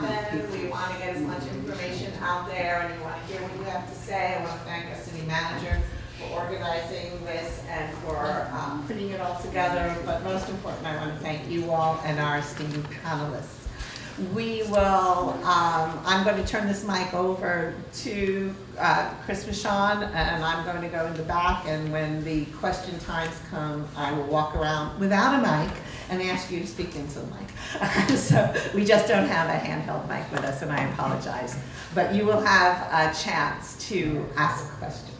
happen. We want to get as much information out there, and we want to hear what you have to say. I want to thank our city manager for organizing this and for putting it all together. But most important, I want to thank you all and our esteemed panelists. We will, I'm going to turn this mic over to Chris Vachon, and I'm going to go in the back, and when the question times come, I will walk around without a mic and ask you to speak into the mic. So we just don't have a handheld mic with us, and I apologize. But you will have a chance to ask questions.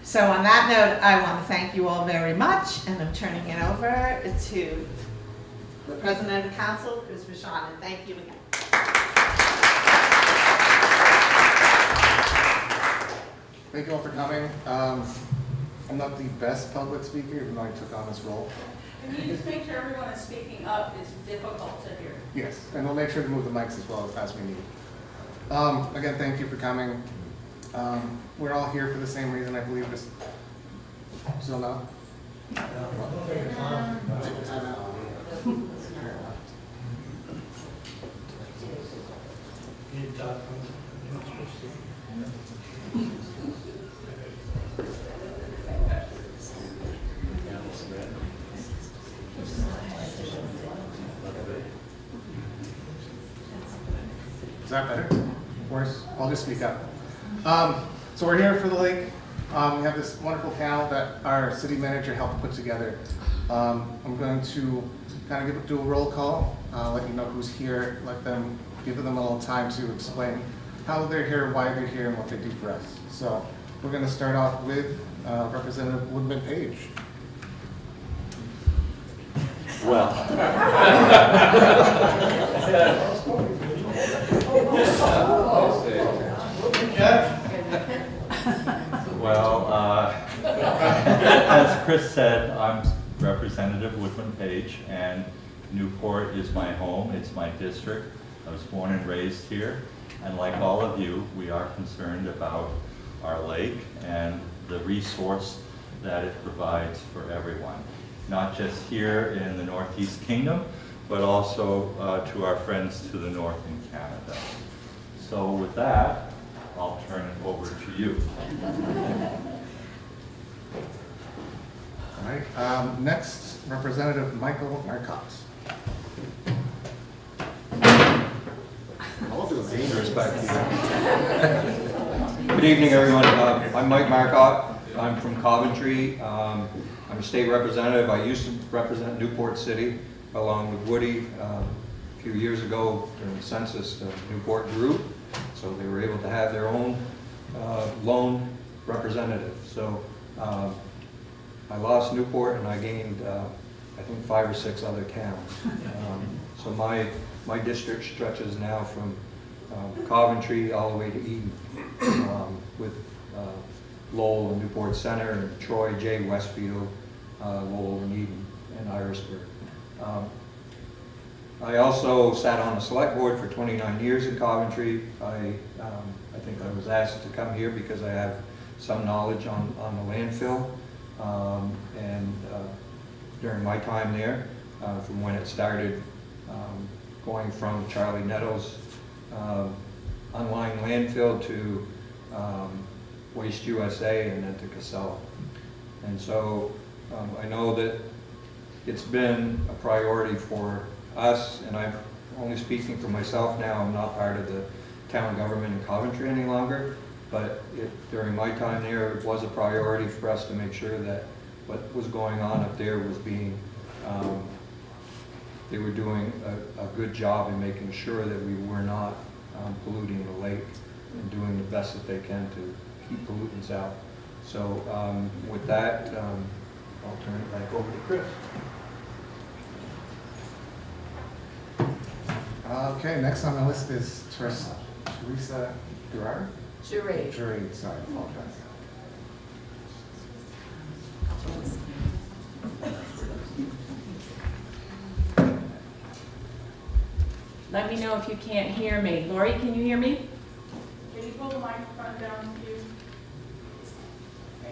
So on that note, I want to thank you all very much, and I'm turning it over to the President of the Council, Chris Vachon, and thank you again. Thank you all for coming. I'm not the best public speaker, even though I took on this role. Can you just make sure everyone is speaking up? It's difficult to hear. Yes, and we'll make sure to move the mics as well as we need. Again, thank you for coming. We're all here for the same reason, I believe. Just still not. Is that better? Worse? I'll just speak up. So we're here for the lake. We have this wonderful panel that our city manager helped put together. I'm going to kind of do a roll call, let you know who's here, give them a little time to explain how they're here, why they're here, and what they do for us. So we're going to start off with Representative Woodman Page. Well, as Chris said, I'm Representative Woodman Page, and Newport is my home. It's my district. I was born and raised here, and like all of you, we are concerned about our lake and the resource that it provides for everyone, not just here in the Northeast Kingdom, but also to our friends to the north in Canada. So with that, I'll turn it over to you. All right. Next, Representative Michael Marcotte. I'll do it dangerous back here. Good evening, everyone. I'm Mike Marcotte. I'm from Coventry. I'm a state representative. I used to represent Newport City along with Woody. A few years ago during the census, Newport grew, so they were able to have their own lone representative. So I lost Newport and I gained, I think, 5 or 6 other towns. So my district stretches now from Coventry all the way to Eden, with Lowell and Newport Center, and Troy, Jay, Westfield, Lowell and Eden, and Irisburg. I also sat on the select board for 29 years in Coventry. I think I was asked to come here because I have some knowledge on the landfill. During my time there, from when it started, going from Charlie Nettles' unlined landfill to Waste USA and then to Casella. And so I know that it's been a priority for us, and I'm only speaking for myself now. I'm not part of the town government in Coventry any longer, but during my time there, it was a priority for us to make sure that what was going on up there was being, they were doing a good job in making sure that we were not polluting the lake and doing the best that they can to keep pollutants out. So with that, I'll turn it back over to Chris. Okay, next on the list is Teresa Gerard? Gerard. Gerard, sorry, I apologize. Let me know if you can't hear me. Lori, can you hear me? Can you pull the microphone down, please?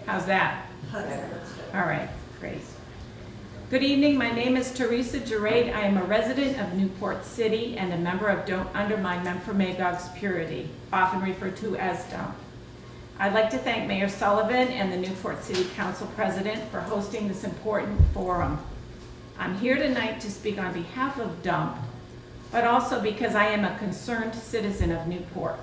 How's that? All right, great. Good evening, my name is Teresa Gerade. I am a resident of Newport City and a member of Don't Undermine Memphremagog's Purity, often referred to as DUMP. I'd like to thank Mayor Sullivan and the Newport City Council President for hosting this important forum. I'm here tonight to speak on behalf of DUMP, but also because I am a concerned citizen of Newport.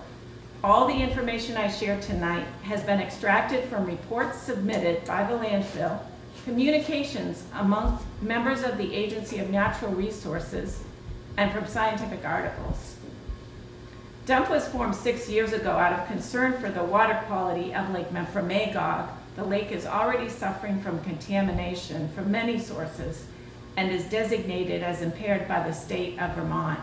All the information I share tonight has been extracted from reports submitted by the landfill, communications among members of the Agency of Natural Resources, and from scientific articles. DUMP was formed 6 years ago out of concern for the water quality of Lake Memphremagog. The lake is already suffering from contamination from many sources and is designated as impaired by the state of Vermont.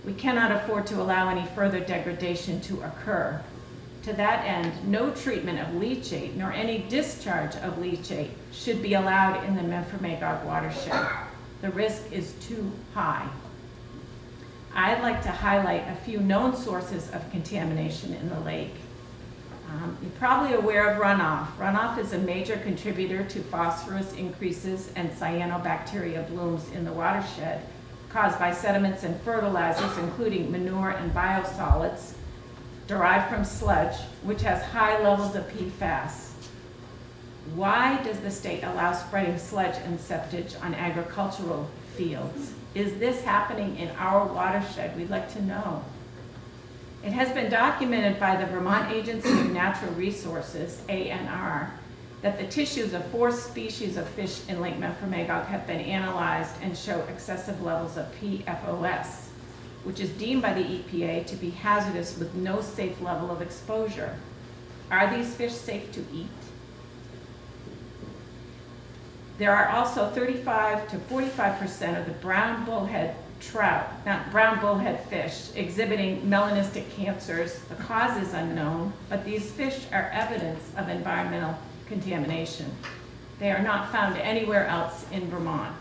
We cannot afford to allow any further degradation to occur. To that end, no treatment of leachate nor any discharge of leachate should be allowed in the Memphremagog watershed. The risk is too high. I'd like to highlight a few known sources of contamination in the lake. You're probably aware of runoff. Runoff is a major contributor to phosphorus increases and cyanobacteria blooms in the watershed caused by sediments and fertilizers, including manure and biosolids derived from sludge, which has high levels of PFAS. Why does the state allow spreading sludge and septage on agricultural fields? Is this happening in our watershed? We'd like to know. It has been documented by the Vermont Agency of Natural Resources, ANR, that the tissues of 4 species of fish in Lake Memphremagog have been analyzed and show excessive levels of PFOS, which is deemed by the EPA to be hazardous with no safe level of exposure. Are these fish safe to eat? There are also 35 to 45% of the brown bullhead trout, not brown bullhead fish, exhibiting melanistic cancers. The cause is unknown, but these fish are evidence of environmental contamination. They are not found anywhere else in Vermont.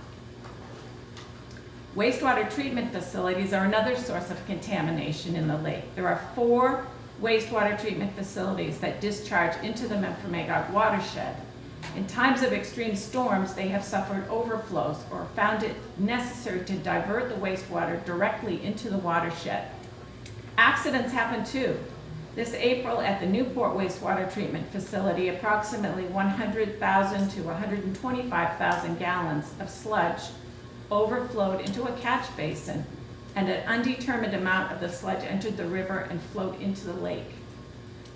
Wastewater treatment facilities are another source of contamination in the lake. There are 4 wastewater treatment facilities that discharge into the Memphremagog watershed. In times of extreme storms, they have suffered overflows or found it necessary to divert the wastewater directly into the watershed. Accidents happen too. This April at the Newport wastewater treatment facility, approximately 100,000 to 125,000 gallons of sludge overflowed into a catch basin, and an undetermined amount of the sludge entered the river and flowed into the lake.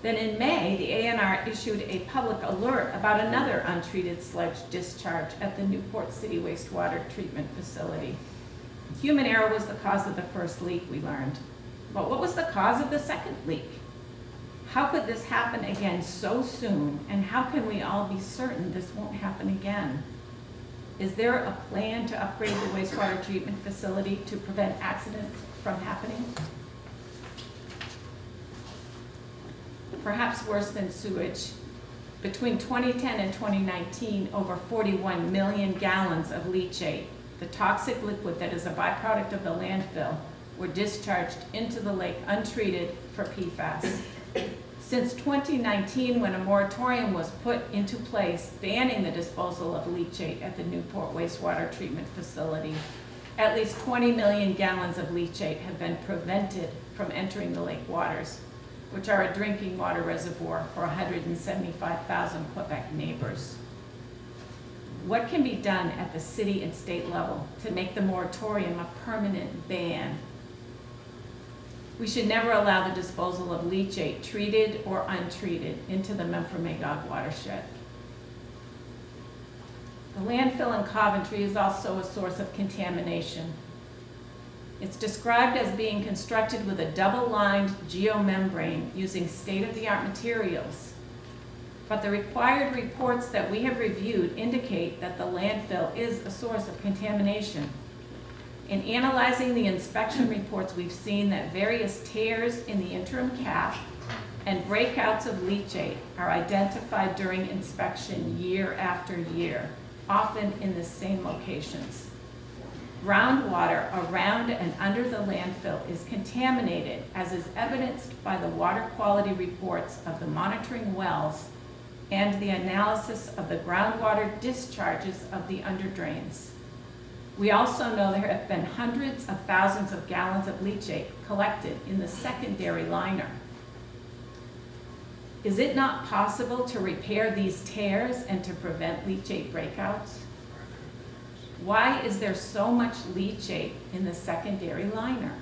Then in May, the ANR issued a public alert about another untreated sludge discharge at the Newport City wastewater treatment facility. Human error was the cause of the first leak, we learned. But what was the cause of the second leak? How could this happen again so soon, and how can we all be certain this won't happen again? Is there a plan to upgrade the wastewater treatment facility to prevent accidents from happening? Perhaps worse than sewage. Between 2010 and 2019, over 41 million gallons of leachate, the toxic liquid that is a byproduct of the landfill, were discharged into the lake untreated for PFAS. Since 2019, when a moratorium was put into place banning the disposal of leachate at the Newport wastewater treatment facility, at least 20 million gallons of leachate have been prevented from entering the lake waters, which are a drinking water reservoir for 175,000 Quebec neighbors. What can be done at the city and state level to make the moratorium a permanent ban? We should never allow the disposal of leachate, treated or untreated, into the Memphremagog watershed. The landfill in Coventry is also a source of contamination. It's described as being constructed with a double-lined geomembrane using state-of-the-art materials. But the required reports that we have reviewed indicate that the landfill is a source of contamination. In analyzing the inspection reports, we've seen that various tears in the interim cap and breakouts of leachate are identified during inspection year after year, often in the same locations. Groundwater around and under the landfill is contaminated, as is evidenced by the water quality reports of the monitoring wells and the analysis of the groundwater discharges of the underdrains. We also know there have been hundreds of thousands of gallons of leachate collected in the secondary liner. Is it not possible to repair these tears and to prevent leachate breakouts? Why is there so much leachate in the secondary liner?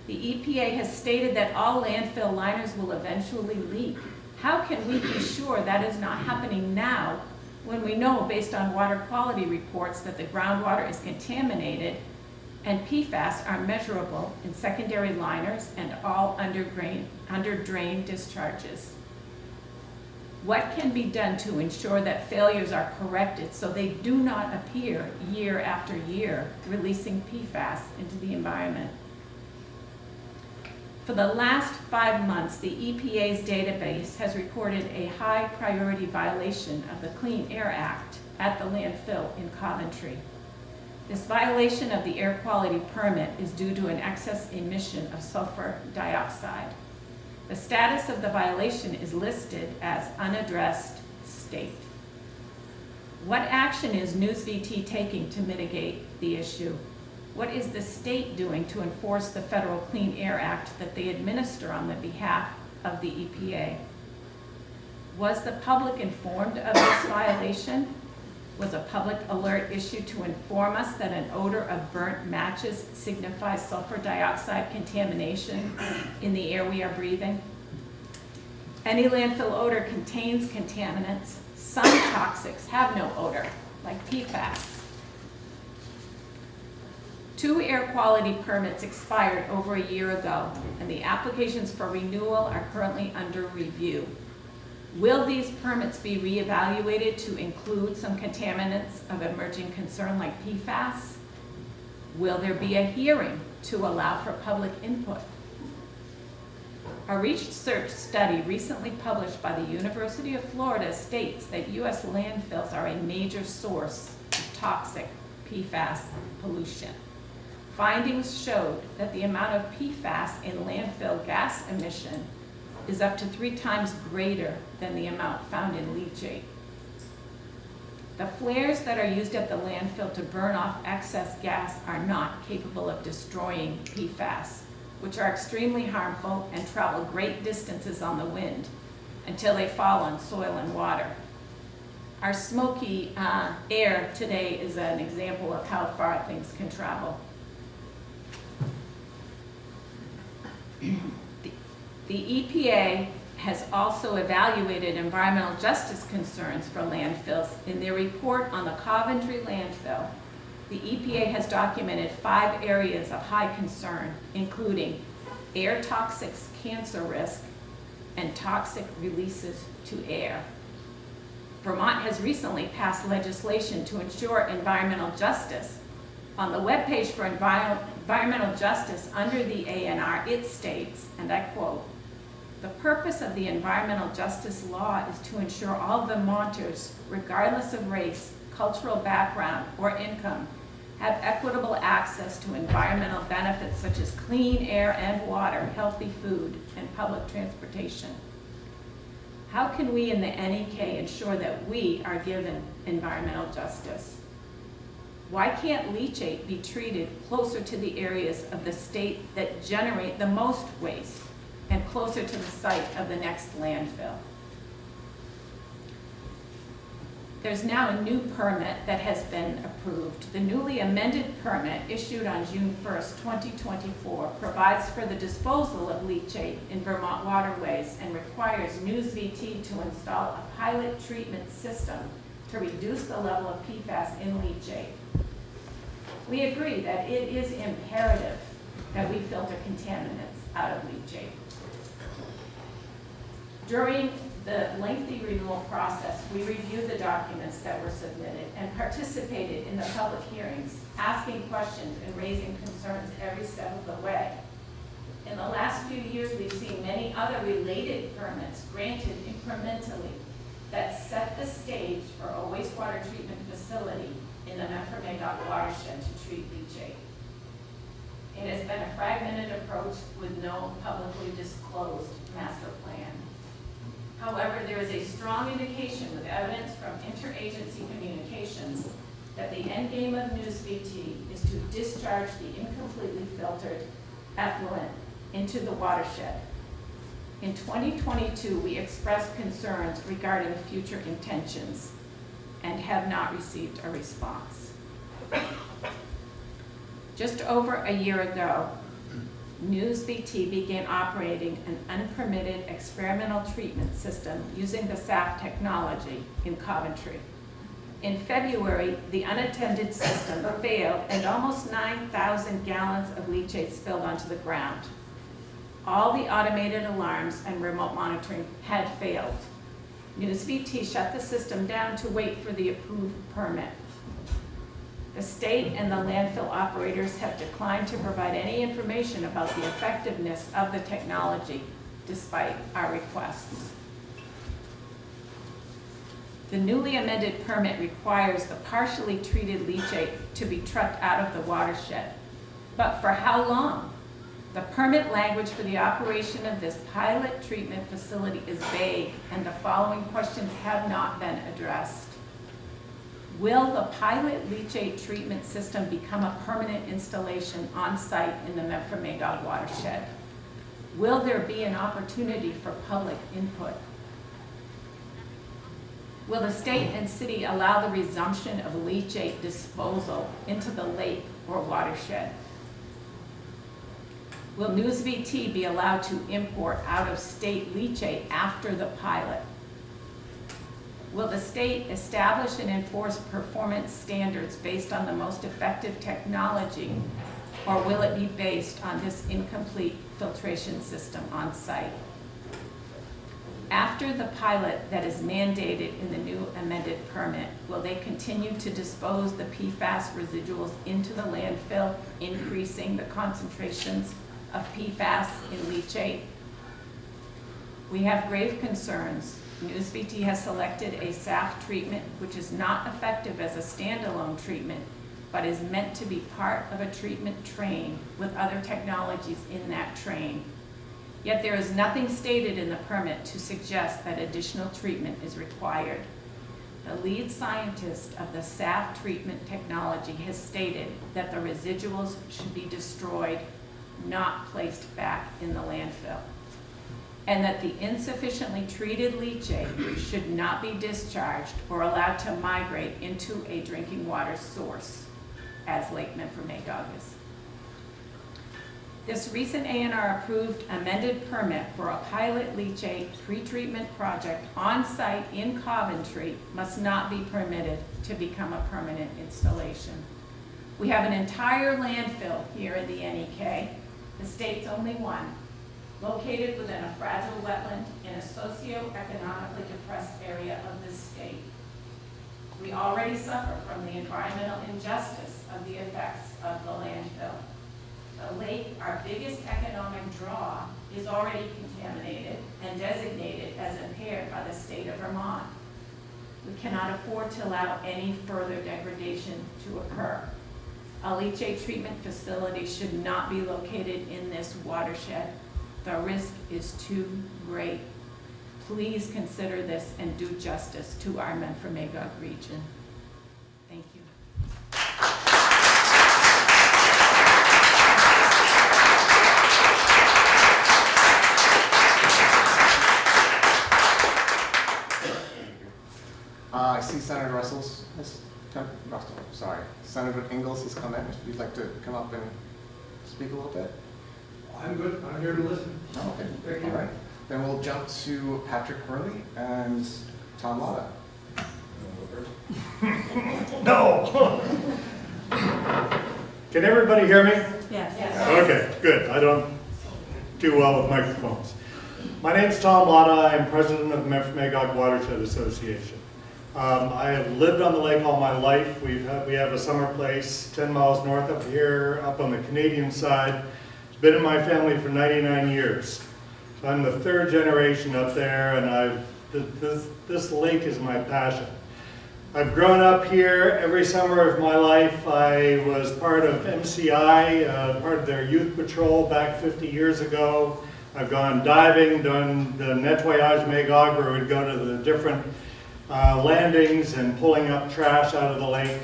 The EPA has stated that all landfill liners will eventually leak. How can we be sure that is not happening now when we know, based on water quality reports, that the groundwater is contaminated and PFAS are measurable in secondary liners and all under drain discharges? What can be done to ensure that failures are corrected so they do not appear year after year, releasing PFAS into the environment? For the last 5 months, the EPA's database has recorded a high priority violation of the Clean Air Act at the landfill in Coventry. This violation of the air quality permit is due to an excess emission of sulfur dioxide. The status of the violation is listed as unaddressed state. What action is News VT taking to mitigate the issue? What is the state doing to enforce the Federal Clean Air Act that they administer on the behalf of the EPA? Was the public informed of this violation? Was a public alert issued to inform us that an odor of burnt matches signifies sulfur dioxide contamination in the air we are breathing? Any landfill odor contains contaminants. Some toxics have no odor, like PFAS. 2 air quality permits expired over a year ago, and the applications for renewal are currently under review. Will these permits be reevaluated to include some contaminants of emerging concern like PFAS? Will there be a hearing to allow for public input? A research study recently published by the University of Florida states that U.S. landfills are a major source of toxic PFAS pollution. Findings showed that the amount of PFAS in landfill gas emission is up to 3 times greater than the amount found in leachate. The flares that are used at the landfill to burn off excess gas are not capable of destroying PFAS, which are extremely harmful and travel great distances on the wind until they fall on soil and water. Our smoky air today is an example of how far things can travel. The EPA has also evaluated environmental justice concerns for landfills. In their report on the Coventry landfill, the EPA has documented 5 areas of high concern, including air toxics, cancer risk, and toxic releases to air. Vermont has recently passed legislation to ensure environmental justice. On the webpage for environmental justice under the ANR, it states, and I quote, "The purpose of the environmental justice law is to ensure all Vermonters, regardless of race, cultural background, or income, have equitable access to environmental benefits such as clean air and water, healthy food, and public transportation." How can we in the NEK ensure that we are given environmental justice? Why can't leachate be treated closer to the areas of the state that generate the most waste and closer to the site of the next landfill? There's now a new permit that has been approved. The newly amended permit issued on June 1st, 2024 provides for the disposal of leachate in Vermont waterways and requires News VT to install a pilot treatment system to reduce the level of PFAS in leachate. We agree that it is imperative that we filter contaminants out of leachate. During the lengthy renewal process, we reviewed the documents that were submitted and participated in the public hearings, asking questions and raising concerns every step of the way. In the last few years, we've seen many other related permits granted incrementally that set the stage for a wastewater treatment facility in the Newport watershed to treat leachate. It has been a fragmented approach with no publicly disclosed master plan. However, there is a strong evidence from interagency communications that the end game of News VT is to discharge the incompletely filtered effluent into the watershed. In 2022, we expressed concerns regarding future intentions and have not received a response. Just over a year ago, News VT began operating an unpermitted experimental treatment system using the SAF technology in Coventry. In February, the unattended system failed and almost 9,000 gallons of leachate spilled onto the ground. All the automated alarms and remote monitoring had failed. News VT shut the system down to wait for the approved permit. The state and the landfill operators have declined to provide any information about the effectiveness of the technology, despite our requests. The newly amended permit requires the partially treated leachate to be trucked out of the watershed. But for how long? The permit language for the operation of this pilot treatment facility is vague, and the following questions have not been addressed. Will the pilot leachate treatment system become a permanent installation on site in the Medford-Magog watershed? Will there be an opportunity for public input? Will the state and city allow the resumption of leachate disposal into the lake or watershed? Will News VT be allowed to import out-of-state leachate after the pilot? Will the state establish and enforce performance standards based on the most effective technology, or will it be based on this incomplete filtration system on site? After the pilot that is mandated in the new amended permit, will they continue to dispose the PFAS residuals into the landfill, increasing the concentrations of PFAS in leachate? We have grave concerns. News VT has selected a SAF treatment which is not effective as a standalone treatment, but is meant to be part of a treatment train with other technologies in that train. Yet there is nothing stated in the permit to suggest that additional treatment is required. The lead scientist of the SAF treatment technology has stated that the residuals should be destroyed, not placed back in the landfill, and that the insufficiently treated leachate should not be discharged or allowed to migrate into a drinking water source, as Lake Medford-Magog is. This recent A&R approved amended permit for a pilot leachate pretreatment project on site in Coventry must not be permitted to become a permanent installation. We have an entire landfill here in the NEK, the state's only one, located within a fragile wetland in a socioeconomically depressed area of the state. We already suffer from the environmental injustice of the effects of the landfill. The lake, our biggest economic draw, is already contaminated and designated as impaired by the state of Vermont. We cannot afford to allow any further degradation to occur. A leachate treatment facility should not be located in this watershed. The risk is too great. Please consider this and do justice to our Medford-Magog region. Thank you. I see Senator Senator Ingalls has come in. If you'd like to come up and speak a little bit. I'm good. I'm here to listen. Oh, okay. Thank you. All right. Then we'll jump to Patrick Hurley and Tom Latta. No! Can everybody hear me? Yes. Okay, good. I don't do well with microphones. My name's Tom Latta. I'm president of the Medford-Magog Watershed Association. I have lived on the lake all my life. We have a summer place 10 miles north of here, up on the Canadian side. It's been in my family for 99 years. So I'm the third generation up there, and this lake is my passion. I've grown up here every summer of my life. I was part of MCI, part of their youth patrol back 50 years ago. I've gone diving, done the Nettoyage Magog, where we'd go to the different landings and pulling up trash out of the lake.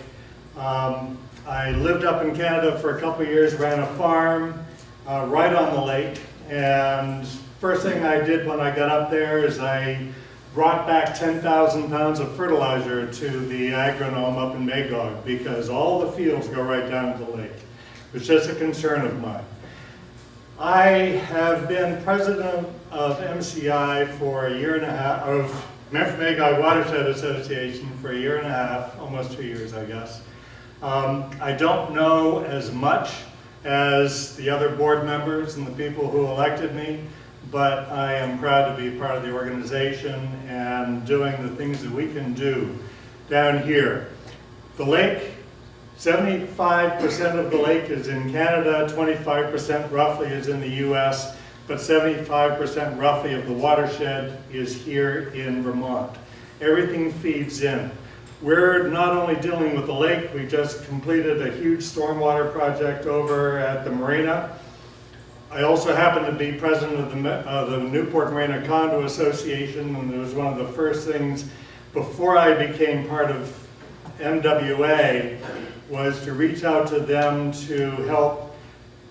I lived up in Canada for a couple of years, ran a farm right on the lake, and first thing I did when I got up there is I brought back 10,000 pounds of fertilizer to the agronome up in Magog, because all the fields go right down to the lake. It's just a concern of mine. I have been president of MCI for a year and a half, of Magog Watershed Association for a year and a half, almost 2 years, I guess. I don't know as much as the other board members and the people who elected me, but I am proud to be part of the organization and doing the things that we can do down here. The lake, 75% of the lake is in Canada, 25% roughly is in the US, but 75% roughly of the watershed is here in Vermont. Everything feeds in. We're not only dealing with the lake, we just completed a huge stormwater project over at the marina. I also happen to be president of the Newport Marina Condo Association, and it was one of the first things before I became part of MWA was to reach out to them to help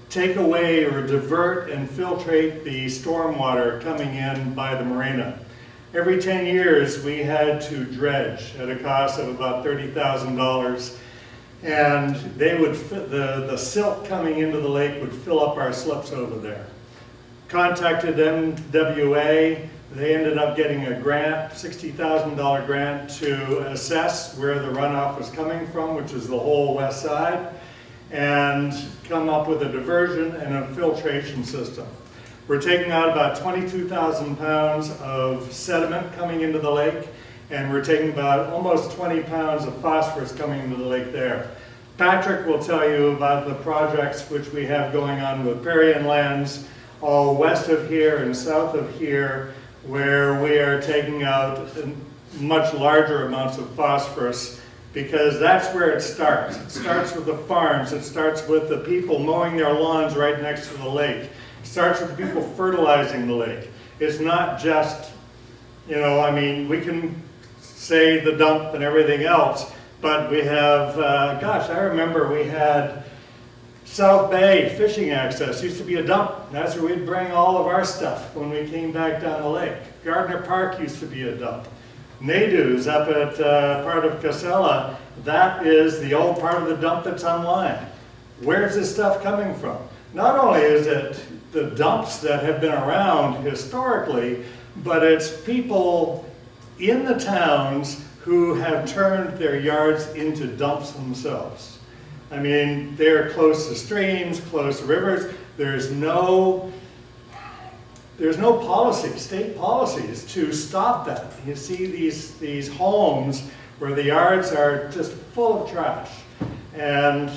take away or divert and filtrate the stormwater coming in by the marina. Every 10 years we had to dredge at a cost of about $30,000. And they would, the silt coming into the lake would fill up our slips over there. Contacted MWA, they ended up getting a grant, $60,000 grant to assess where the runoff was coming from, which is the whole west side, and come up with a diversion and a filtration system. We're taking out about 22,000 pounds of sediment coming into the lake, and we're taking about almost 20 pounds of phosphorus coming into the lake there. Patrick will tell you about the projects which we have going on with Prairie Lands, all west of here and south of here, where we are taking out much larger amounts of phosphorus, because that's where it starts. It starts with the farms, it starts with the people mowing their lawns right next to the lake. It starts with the people fertilizing the lake. It's not just, you know, I mean, we can say the dump and everything else, but we have, gosh, I remember we had South Bay fishing access, used to be a dump. That's where we'd bring all of our stuff when we came back down the lake. Gardner Park used to be a dump. Nadeau's up at part of Casella, that is the old part of the dump that's online. Where's this stuff coming from? Not only is it the dumps that have been around historically, but it's people in the towns who have turned their yards into dumps themselves. I mean, they're close to streams, close to rivers. There's no policy, state policies to stop that. You see these homes where the yards are just full of trash. And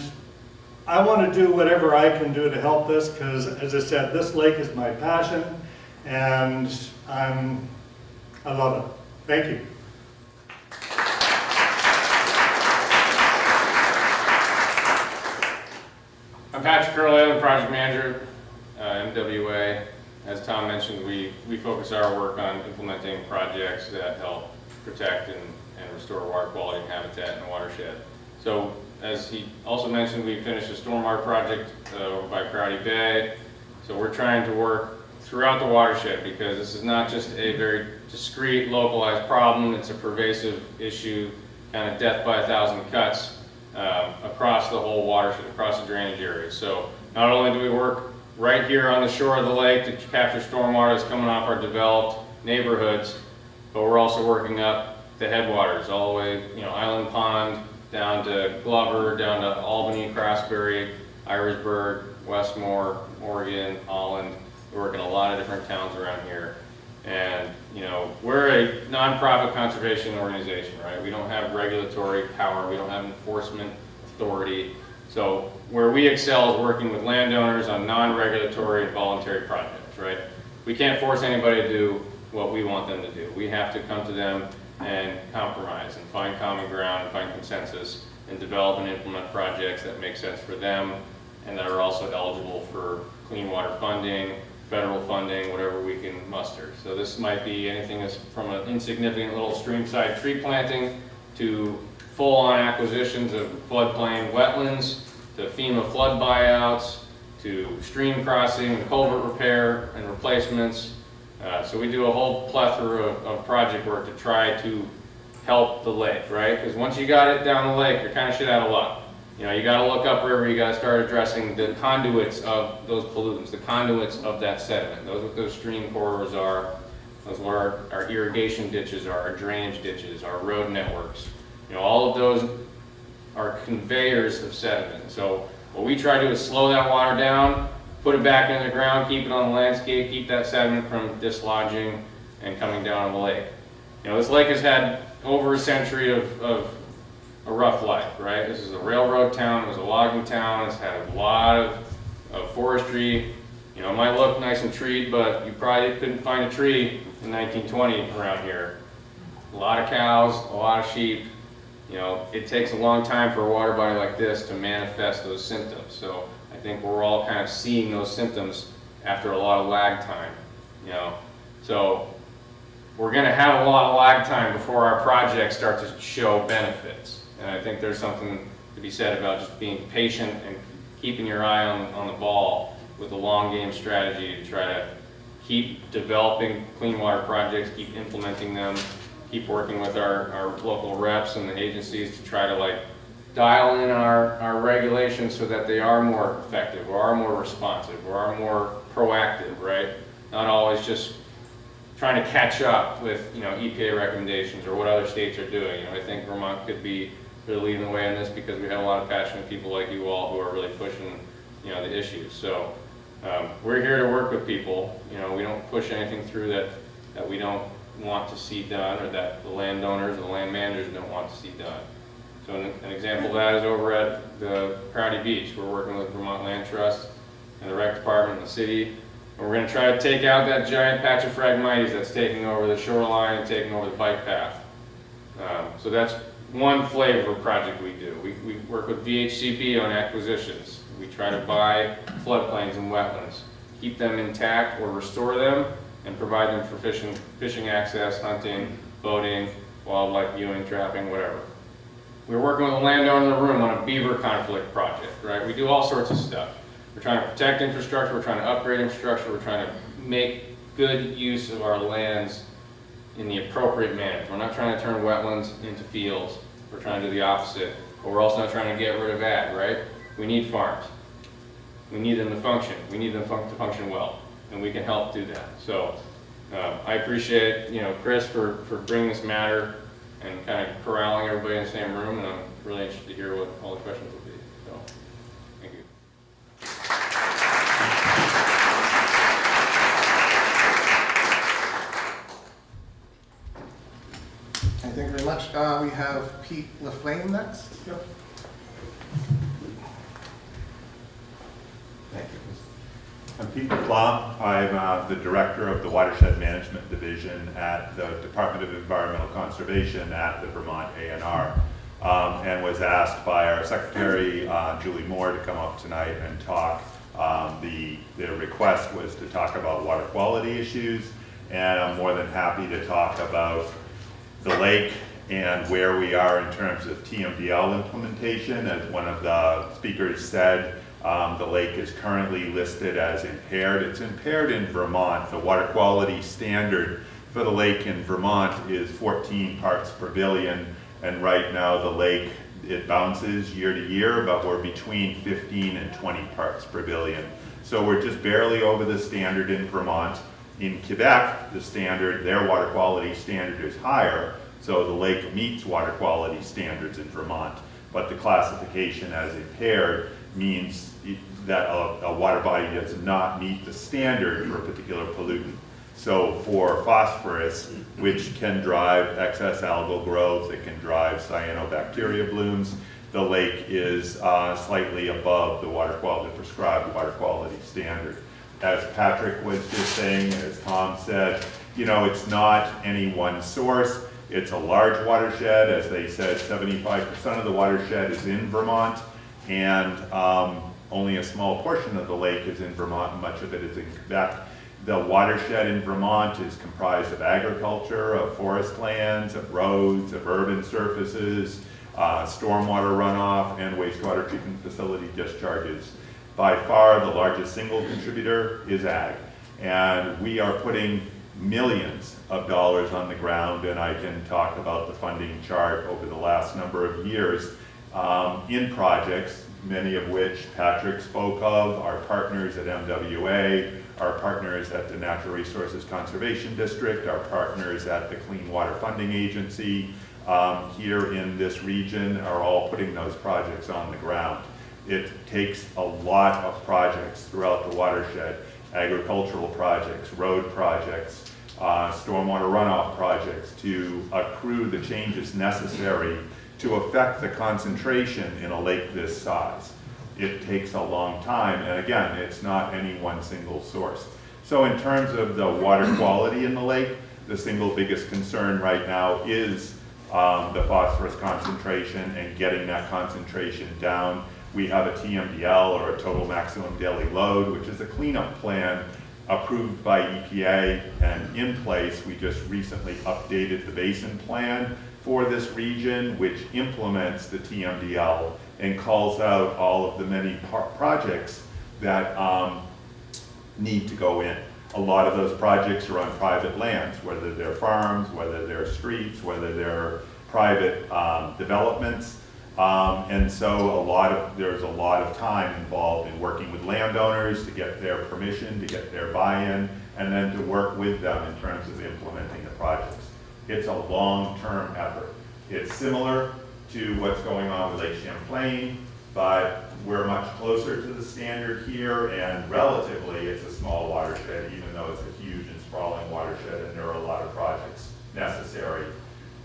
I want to do whatever I can do to help this, because as I said, this lake is my passion, and I love it. Thank you. I'm Patrick Curley, I'm the project manager, MWA. As Tom mentioned, we focus our work on implementing projects that help protect and restore water quality and habitat in the watershed. So, as he also mentioned, we finished a stormwater project over by Crowdy Bay. So we're trying to work throughout the watershed, because this is not just a very discrete, localized problem, it's a pervasive issue, kind of death by a thousand cuts across the whole watershed, across the drainage area. So not only do we work right here on the shore of the lake to capture stormwater that's coming off our developed neighborhoods, but we're also working up the headwaters all the way, you know, Island Pond, down to Glover, down to Albany, Craftsbury, Irisburg, Westmore, Oregon, Holland. We work in a lot of different towns around here. And, you know, we're a nonprofit conservation organization, right? We don't have regulatory power, we don't have enforcement authority. So where we excel is working with landowners on non-regulatory and voluntary projects, right? We can't force anybody to do what we want them to do. We have to come to them and compromise and find common ground and find consensus and develop and implement projects that make sense for them and that are also eligible for clean water funding, federal funding, whatever we can muster. So this might be anything as from an insignificant little streamside tree planting to full-on acquisitions of floodplain wetlands, to FEMA flood buyouts, to stream crossing, culvert repair and replacements. So we do a whole plethora of project work to try to help the lake, right? Because once you got it down the lake, you're kind of shit out of luck. You know, you got to look upriver, you got to start addressing the conduits of those pollutants, the conduits of that sediment. Those what those stream corridors are, those where our irrigation ditches are, our drainage ditches, our road networks. You know, all of those are conveyors of sediment. So what we try to do is slow that water down, put it back in the ground, keep it on the landscape, keep that sediment from dislodging and coming down the lake. You know, this lake has had over a century of a rough life, right? This is a railroad town, it was a logging town, it's had a lot of forestry. You know, it might look nice and treed, but you probably couldn't find a tree in 1920 around here. A lot of cows, a lot of sheep. You know, it takes a long time for a water body like this to manifest those symptoms. So I think we're all kind of seeing those symptoms after a lot of lag time, you know. So we're going to have a lot of lag time before our projects start to show benefits. And I think there's something to be said about just being patient and keeping your eye on the ball with a long game strategy to try to keep developing clean water projects, keep implementing them, keep working with our local reps and the agencies to try to like dial in our regulations so that they are more effective or are more responsive or are more proactive, right? Not always just trying to catch up with, you know, EPA recommendations or what other states are doing. You know, I think Vermont could be really leading the way in this because we have a lot of passionate people like you all who are really pushing, you know, the issues. So we're here to work with people. You know, we don't push anything through that we don't want to see done or that the landowners or the land managers don't want to see done. So an example of that is over at the Prouty Beach. We're working with Vermont Land Trust and the Rec Department and the city. And we're going to try to take out that giant patch of Phragmites that's taking over the shoreline and taking over the bike path. So that's one flavor of project we do. We work with VHCP on acquisitions. We try to buy floodplains and wetlands, keep them intact or restore them, and provide them for fishing access, hunting, boating, wildlife viewing, trapping, whatever. We're working with a landowner in the room on a beaver conflict project, right? We do all sorts of stuff. We're trying to protect infrastructure, we're trying to upgrade infrastructure, we're trying to make good use of our lands in the appropriate manner. We're not trying to turn wetlands into fields, we're trying to do the opposite, but we're also not trying to get rid of ag, right? We need farms. We need them to function. We need them to function well, and we can help do that. So I appreciate, you know, Chris for bringing this matter and kind of corralling everybody in the same room, and I'm really interested to hear what all the questions will be. So, thank you. Thank you very much. We have Pete LaFlame next. Yep. Thank you. I'm Pete LaFlame. I'm the director of the Watershed Management Division at the Department of Environmental Conservation at the Vermont A&R, and was asked by our secretary, Julie Moore, to come up tonight and talk. The request was to talk about water quality issues, and I'm more than happy to talk about the lake and where we are in terms of TMDL implementation. As one of the speakers said, the lake is currently listed as impaired. It's impaired in Vermont. The water quality standard for the lake in Vermont is 14 parts per billion, and right now the lake, it bounces year to year, but we're between 15 and 20 parts per billion. So we're just barely over the standard in Vermont. In Quebec, the standard, their water quality standard is higher, so the lake meets water quality standards in Vermont. But the classification as impaired means that a water body does not meet the standard for a particular pollutant. So for phosphorus, which can drive excess algal growth, it can drive cyanobacteria blooms, the lake is slightly above the water quality, prescribed water quality standard. As Patrick was just saying, as Tom said, you know, it's not any one source. It's a large watershed. As they said, 75% of the watershed is in Vermont, and only a small portion of the lake is in Vermont, and much of it is in Quebec. The watershed in Vermont is comprised of agriculture, of forest lands, of roads, of urban surfaces, stormwater runoff, and wastewater treatment facility discharges. By far, the largest single contributor is ag. And we are putting millions of dollars on the ground, and I can talk about the funding chart over the last number of years in projects, many of which Patrick spoke of, our partners at MWA, our partners at the Natural Resources Conservation District, our partners at the Clean Water Funding Agency here in this region are all putting those projects on the ground. It takes a lot of projects throughout the watershed, agricultural projects, road projects, stormwater runoff projects to accrue the changes necessary to affect the concentration in a lake this size. It takes a long time, and again, it's not any one single source. So in terms of the water quality in the lake, the single biggest concern right now is the phosphorus concentration and getting that concentration down. We have a TMDL, or a total maximum daily load, which is a cleanup plan approved by EPA and in place. We just recently updated the basin plan for this region, which implements the TMDL and calls out all of the many projects that need to go in. A lot of those projects are on private lands, whether they're farms, whether they're streets, whether they're private developments. And so there's a lot of time involved in working with landowners to get their permission, to get their buy-in, and then to work with them in terms of implementing the projects. It's a long-term effort. It's similar to what's going on with Lake Champlain, but we're much closer to the standard here, and relatively it's a small watershed, even though it's a huge and sprawling watershed, and there are a lot of projects necessary.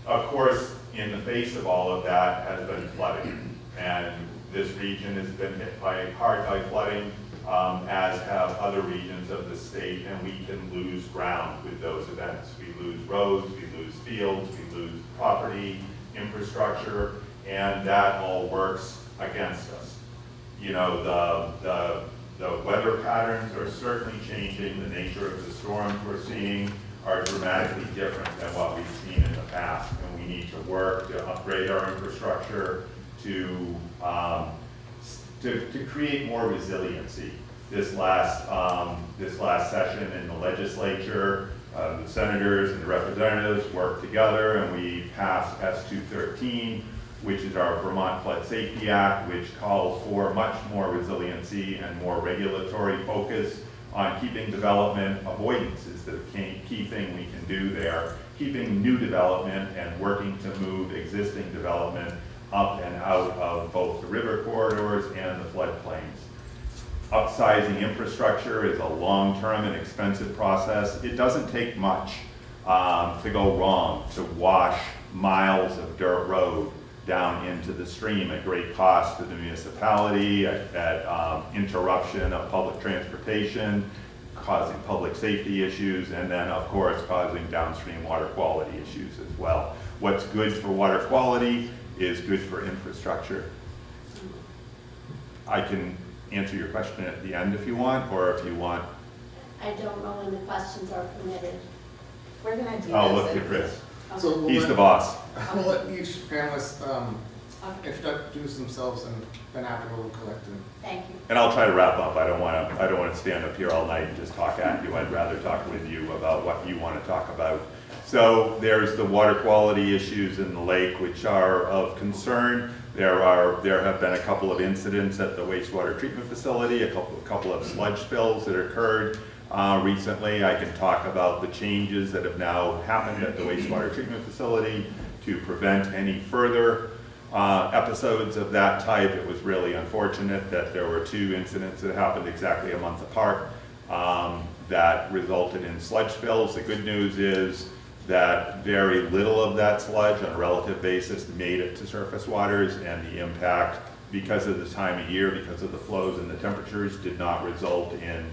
Of course, in the face of all of that has been flooding, and this region has been hit hard by flooding, as have other regions of the state, and we can lose ground with those events. We lose roads, we lose fields, we lose property, infrastructure, and that all works against us. You know, the weather patterns are certainly changing. The nature of the storms we're seeing are dramatically different than what we've seen in the past, and we need to work to upgrade our infrastructure to create more resiliency. This last session in the legislature, the senators and the representatives worked together, and we passed S213, which is our Vermont Flood Safety Act, which calls for much more resiliency and more regulatory focus on keeping development avoidance is the key thing we can do there, keeping new development and working to move existing development up and out of both the river corridors and the floodplains. Upsizing infrastructure is a long-term and expensive process. It doesn't take much to go wrong, to wash miles of dirt road down into the stream at great cost to the municipality, at interruption of public transportation, causing public safety issues, and then of course causing downstream water quality issues as well. What's good for water quality is good for infrastructure. I can answer your question at the end if you want, or if you want. I don't know when the questions are permitted. We're gonna do this. Oh, look at Chris. So we'll He's let- the boss. We'll let each panelist introduce themselves, and then after we'll collect them. Thank you. And I'll try to wrap up. I don't want to stand up here all night and just talk at you. I'd rather talk with you about what you want to talk about. So there's the water quality issues in the lake, which are of concern. There have been a couple of incidents at the wastewater treatment facility, a couple of sludge spills that occurred recently. I can talk about the changes that have now happened at the wastewater treatment facility to prevent any further episodes of that type. It was really unfortunate that there were two incidents that happened exactly a month apart that resulted in sludge spills. The good news is that very little of that sludge on a relative basis made it to surface waters, and the impact, because of the time of year, because of the flows and the temperatures, did not result in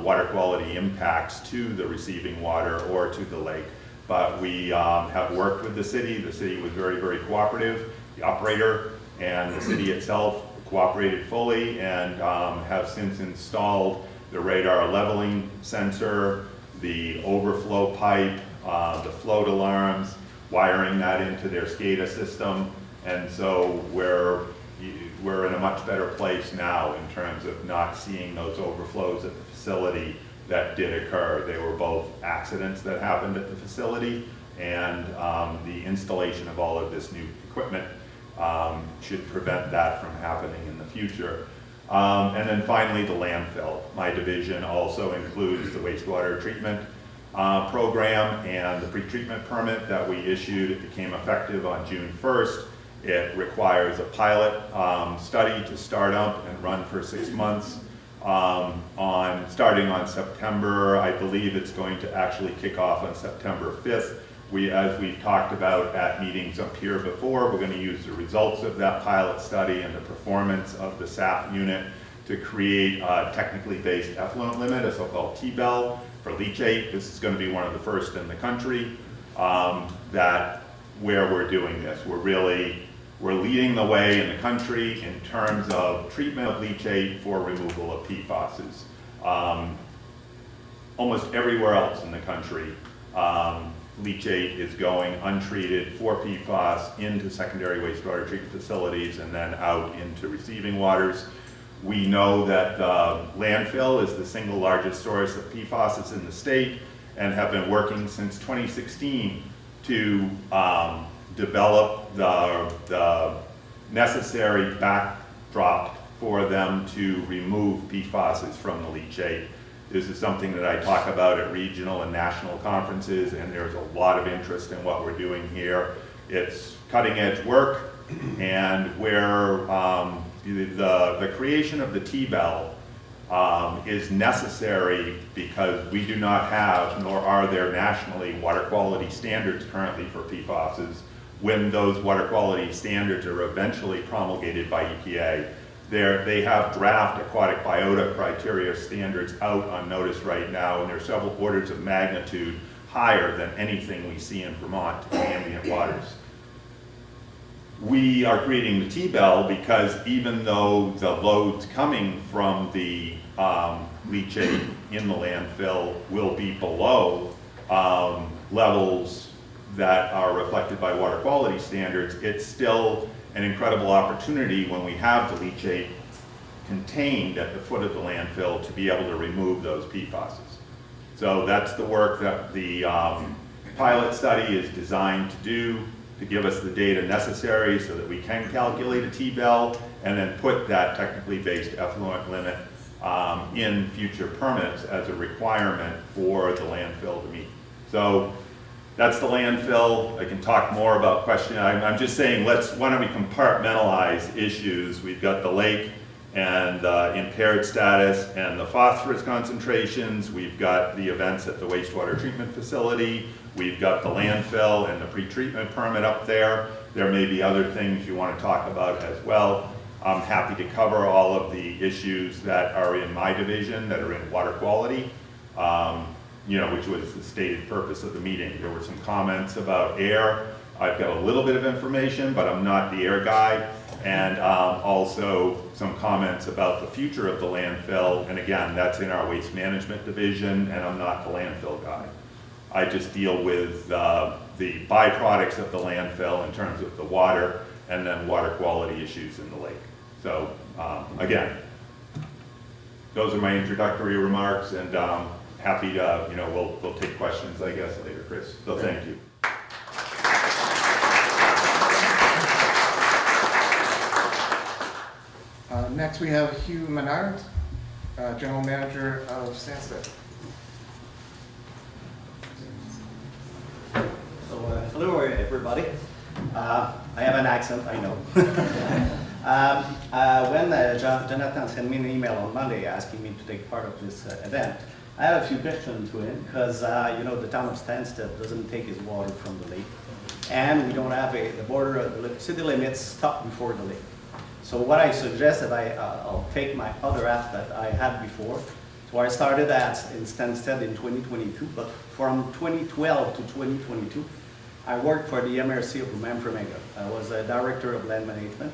water quality impacts to the receiving water or to the lake. But we have worked with the city. The city was very, very cooperative. The operator and the city itself cooperated fully, and have since installed the radar leveling sensor, the overflow pipe, the float alarms, wiring that into their SCADA system. And so we're in a much better place now in terms of not seeing those overflows at the facility that did occur. They were both accidents that happened at the facility, and the installation of all of this new equipment should prevent that from happening in the future. And then finally, the landfill. My division also includes the wastewater treatment program and the pretreatment permit that we issued. It became effective on June 1st. It requires a pilot study to start up and run for 6 months. Starting on September, I believe it's going to actually kick off on September 5th. As we've talked about at meetings up here before, we're going to use the results of that pilot study and the performance of the SAP unit to create a technically based effluent limit, a so-called T-bell for leachate. This is going to be one of the first in the country where we're doing this. We're leading the way in the country in terms of treatment of leachate for removal of PFASs. Almost everywhere else in the country, leachate is going untreated for PFAS into secondary wastewater treatment facilities and then out into receiving waters. We know that landfill is the single largest source of PFAS in the state and have been working since 2016 to develop the necessary backdrop for them to remove PFAS from the leachate. This is something that I talk about at regional and national conferences, and there's a lot of interest in what we're doing here. It's cutting edge work, and where the creation of the T-bell is necessary because we do not have, nor are there nationally, water quality standards currently for PFASs. When those water quality standards are eventually promulgated by EPA, they have draft aquatic biota criteria standards out on notice right now, and they're several orders of magnitude higher than anything we see in Vermont in ambient waters. We are creating the T-bell because even though the loads coming from the leachate in the landfill will be below levels that are reflected by water quality standards, it's still an incredible opportunity when we have the leachate contained at the foot of the landfill to be able to remove those PFASs. So that's the work that the pilot study is designed to do, to give us the data necessary so that we can calculate a T-bell and then put that technically based effluent limit in future permits as a requirement for the landfill to meet. So that's the landfill. I can talk more about questions. I'm just saying, why don't we compartmentalize issues? We've got the lake and impaired status and the phosphorus concentrations. We've got the events at the wastewater treatment facility. We've got the landfill and the pretreatment permit up there. There may be other things you want to talk about as well. I'm happy to cover all of the issues that are in my division that are in water quality. Which was the stated purpose of the meeting. There were some comments about air. I've got a little bit of information, but I'm not the air guy. And also some comments about the future of the landfill. And again, that's in our waste management division, and I'm not the landfill guy. I just deal with the byproducts of the landfill in terms of the water and then water quality issues in the lake. So again, those are my introductory remarks, and happy to, we'll take questions, I guess, later, Chris. So thank you. Next we have Hugh Menard, General Manager of Stansted. So, hello everybody. I have an accent, I know. When Jonathan sent me an email on Monday asking me to take part of this event, I have a few questions to him because the town of Stansted doesn't take its water from the lake, and we don't have the border of the city limits stop before the lake. So what I suggested, I'll take my other app that I had before. So I started in Stansted in 2022, but from 2012 to 2022, I worked for the MRC of Memphremagog. I was a director of land management.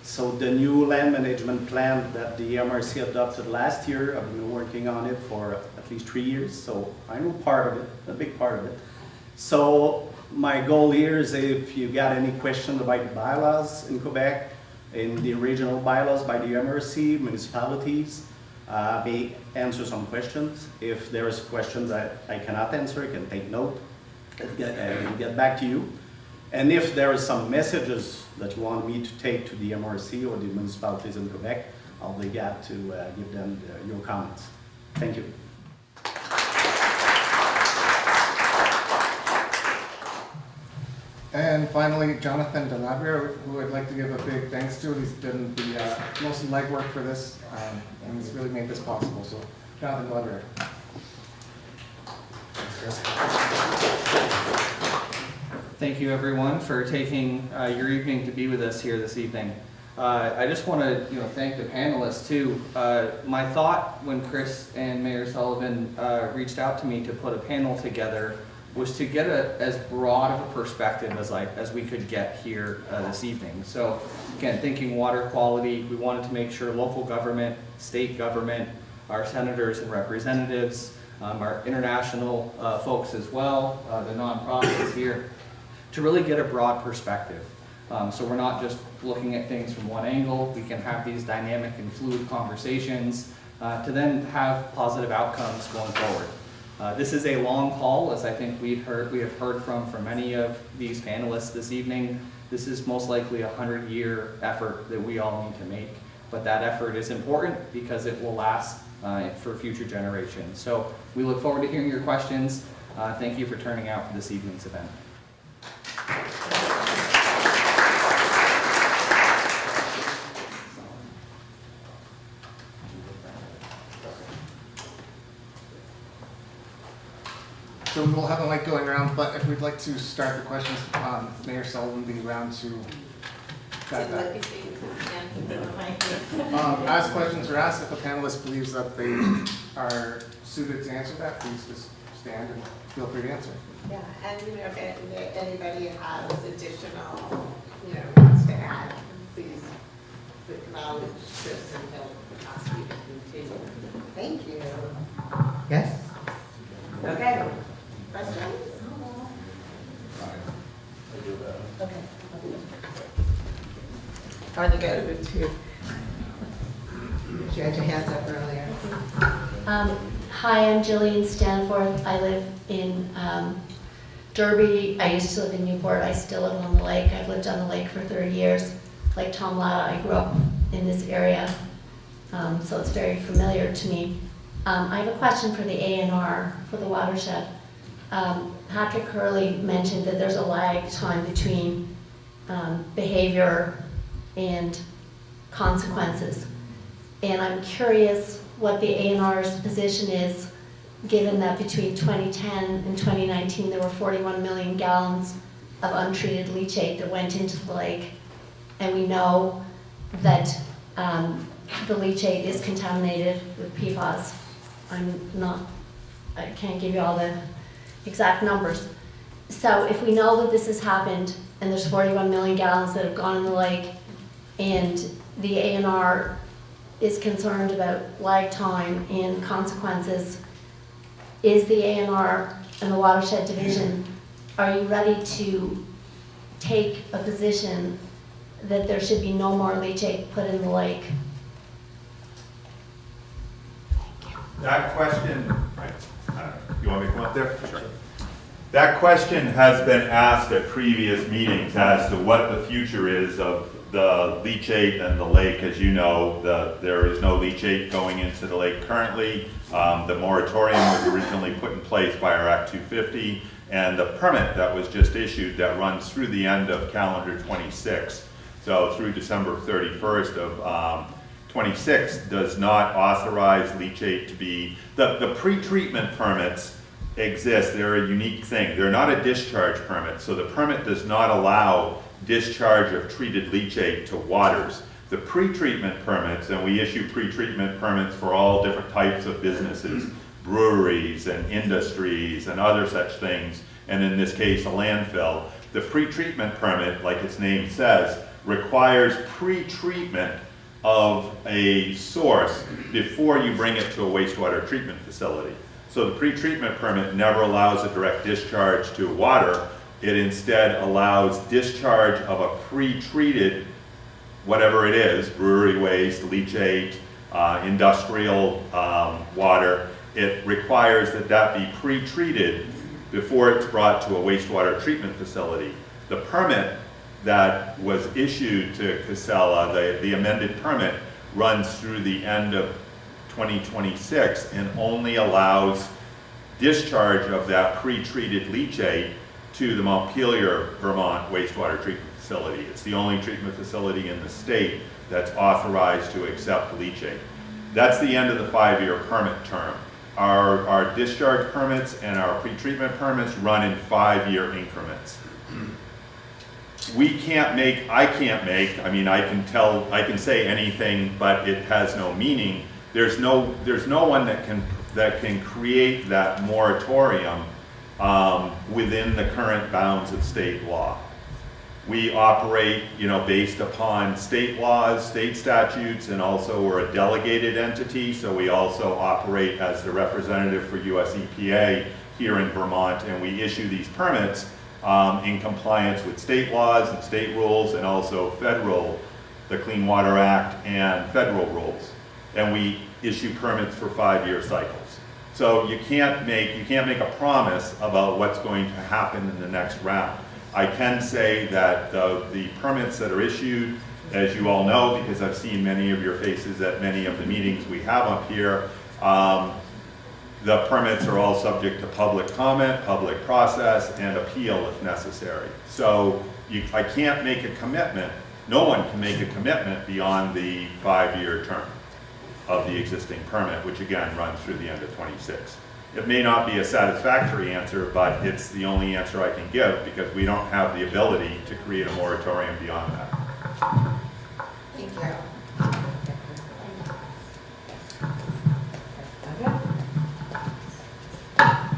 So the new land management plan that the MRC adopted last year, I've been working on it for at least 3 years, so I know part of it, a big part of it. So my goal here is if you got any questions about the bylaws in Quebec, in the regional bylaws by the MRC, municipalities, may answer some questions. If there is questions that I cannot answer, I can take note and get back to you. And if there is some messages that you want me to take to the MRC or the municipalities in Quebec, I'll be glad to give them your comments. Thank you. And finally, Jonathan Delabria, who I'd like to give a big thanks to. He's done the most legwork for this, and he's really made this possible. So, Jonathan Delabria. Thank you, everyone, for taking your evening to be with us here this evening. I just want to, thank the panelists too. My thought when Chris and Mayor Sullivan reached out to me to put a panel together was to get as broad of a perspective as we could get here this evening. So, again, thinking water quality, we wanted to make sure local government, state government, our senators and representatives, our international folks as well, the nonprofits here, to really get a broad perspective. So we're not just looking at things from one angle. We can have these dynamic and fluid conversations to then have positive outcomes going forward. This is a long haul, as I think we have heard from many of these panelists this evening. This is most likely a 100-year effort that we all need to make, but that effort is important because it will last for future generations. So we look forward to hearing your questions. Thank you for turning out for this evening's event. So we'll have a mic going around, but if we'd like to start the questions, Mayor Sullivan will be around to guide that. As questions are asked, if a panelist believes that they are suited to answer that, please just stand and feel free to answer. Yeah, and if anybody has additional, wants to add, please acknowledge Chris and he'll ask you to continue. Thank you. Yes? Okay. Questions? Okay. Are they good too? You had your hands up earlier. Hi, I'm Jillian Stanforth. I live in Derby. I used to live in Newport. I still live on the lake. I've lived on the lake for 30 years. Like Tom Latta, I grew up in this area, so it's very familiar to me. I have a question for the A&R for the watershed. Patrick Curley mentioned that there's a lag time between behavior and consequences. And I'm curious what the A&R's position is, given that between 2010 and 2019 there were 41 million gallons of untreated leachate that went into the lake. And we know that the leachate is contaminated with PFAS. I can't give you all the exact numbers. So if we know that this has happened and there's 41 million gallons that have gone in the lake and the A&R is concerned about lag time and consequences, is the A&R and the Watershed Division, are you ready to take a position that there should be no more leachate put in the lake? That question, you want me to come up there? Sure. That question has been asked at previous meetings as to what the future is of the leachate and the lake. As you know, there is no leachate going into the lake currently. The moratorium was originally put in place by our Act 250, and the permit that was just issued that runs through the end of calendar 26, so through December 31st of 26, does not authorize leachate to be, the pre-treatment permits exist. They're a unique thing. They're not a discharge permit, so the permit does not allow discharge of treated leachate to waters. The pre-treatment permits, and we issue pre-treatment permits for all different types of businesses, breweries and industries and other such things, and in this case a landfill. The pre-treatment permit, like its name says, requires pre-treatment of a source before you bring it to a wastewater treatment facility. So the pre-treatment permit never allows a direct discharge to water. It instead allows discharge of a pre-treated, whatever it is, brewery waste, leachate, industrial water. It requires that that be pre-treated before it's brought to a wastewater treatment facility. The permit that was issued to Casella, the amended permit, runs through the end of 2026 and only allows discharge of that pre-treated leachate to the Montpelier, Vermont wastewater treatment facility. It's the only treatment facility in the state that's authorized to accept leachate. That's the end of the 5-year permit term. Our discharge permits and our pre-treatment permits run in 5-year increments. I can't make, I mean, I can say anything, but it has no meaning. There's no one that can create that moratorium within the current bounds of state law. We operate, based upon state laws, state statutes, and also we're a delegated entity, so we also operate as the representative for US EPA here in Vermont, and we issue these permits in compliance with state laws and state rules, and also federal, the Clean Water Act and federal rules. And we issue permits for 5-year cycles. So you can't make a promise about what's going to happen in the next round. I can say that the permits that are issued, as you all know, because I've seen many of your faces at many of the meetings we have up here, the permits are all subject to public comment, public process, and appeal if necessary. So I can't make a commitment, no one can make a commitment beyond the 5-year term of the existing permit, which again runs through the end of 26. It may not be a satisfactory answer, but it's the only answer I can give because we don't have the ability to create a moratorium beyond that. Thank you.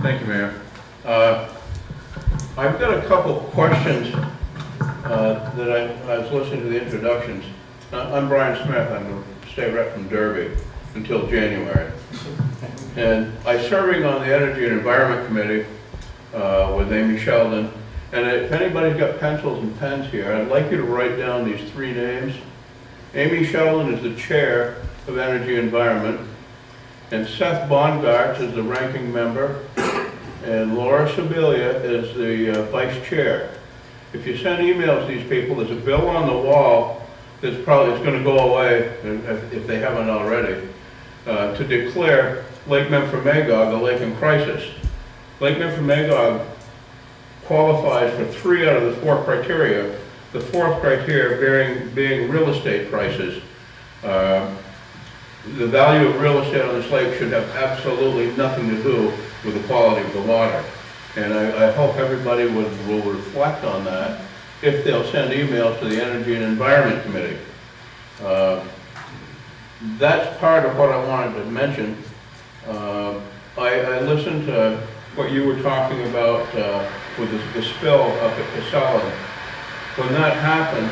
Thank you, Mayor. I've got a couple questions that I was listening to the introductions. I'm Brian Smith. I'm a state rep from Derby until January. And I'm serving on the Energy and Environment Committee with Amy Sheldon. And if anybody's got pencils and pens here, I'd like you to write down these 3 names. Amy Sheldon is the chair of Energy and Environment. And Seth Bongartz is the ranking member. And Laura Sibilia is the vice chair. If you send emails to these people, there's a bill on the wall that's probably going to go away if they haven't already, to declare Lake Memphremagog a lake in crisis. Lake Memphremagog qualifies for 3 out of the 4 criteria. The 4th criteria being real estate prices. The value of real estate on this lake should have absolutely nothing to do with the quality of the water. And I hope everybody will reflect on that if they'll send emails to the Energy and Environment Committee. That's part of what I wanted to mention. I listened to what you were talking about with the spill up at Casella. When that happened,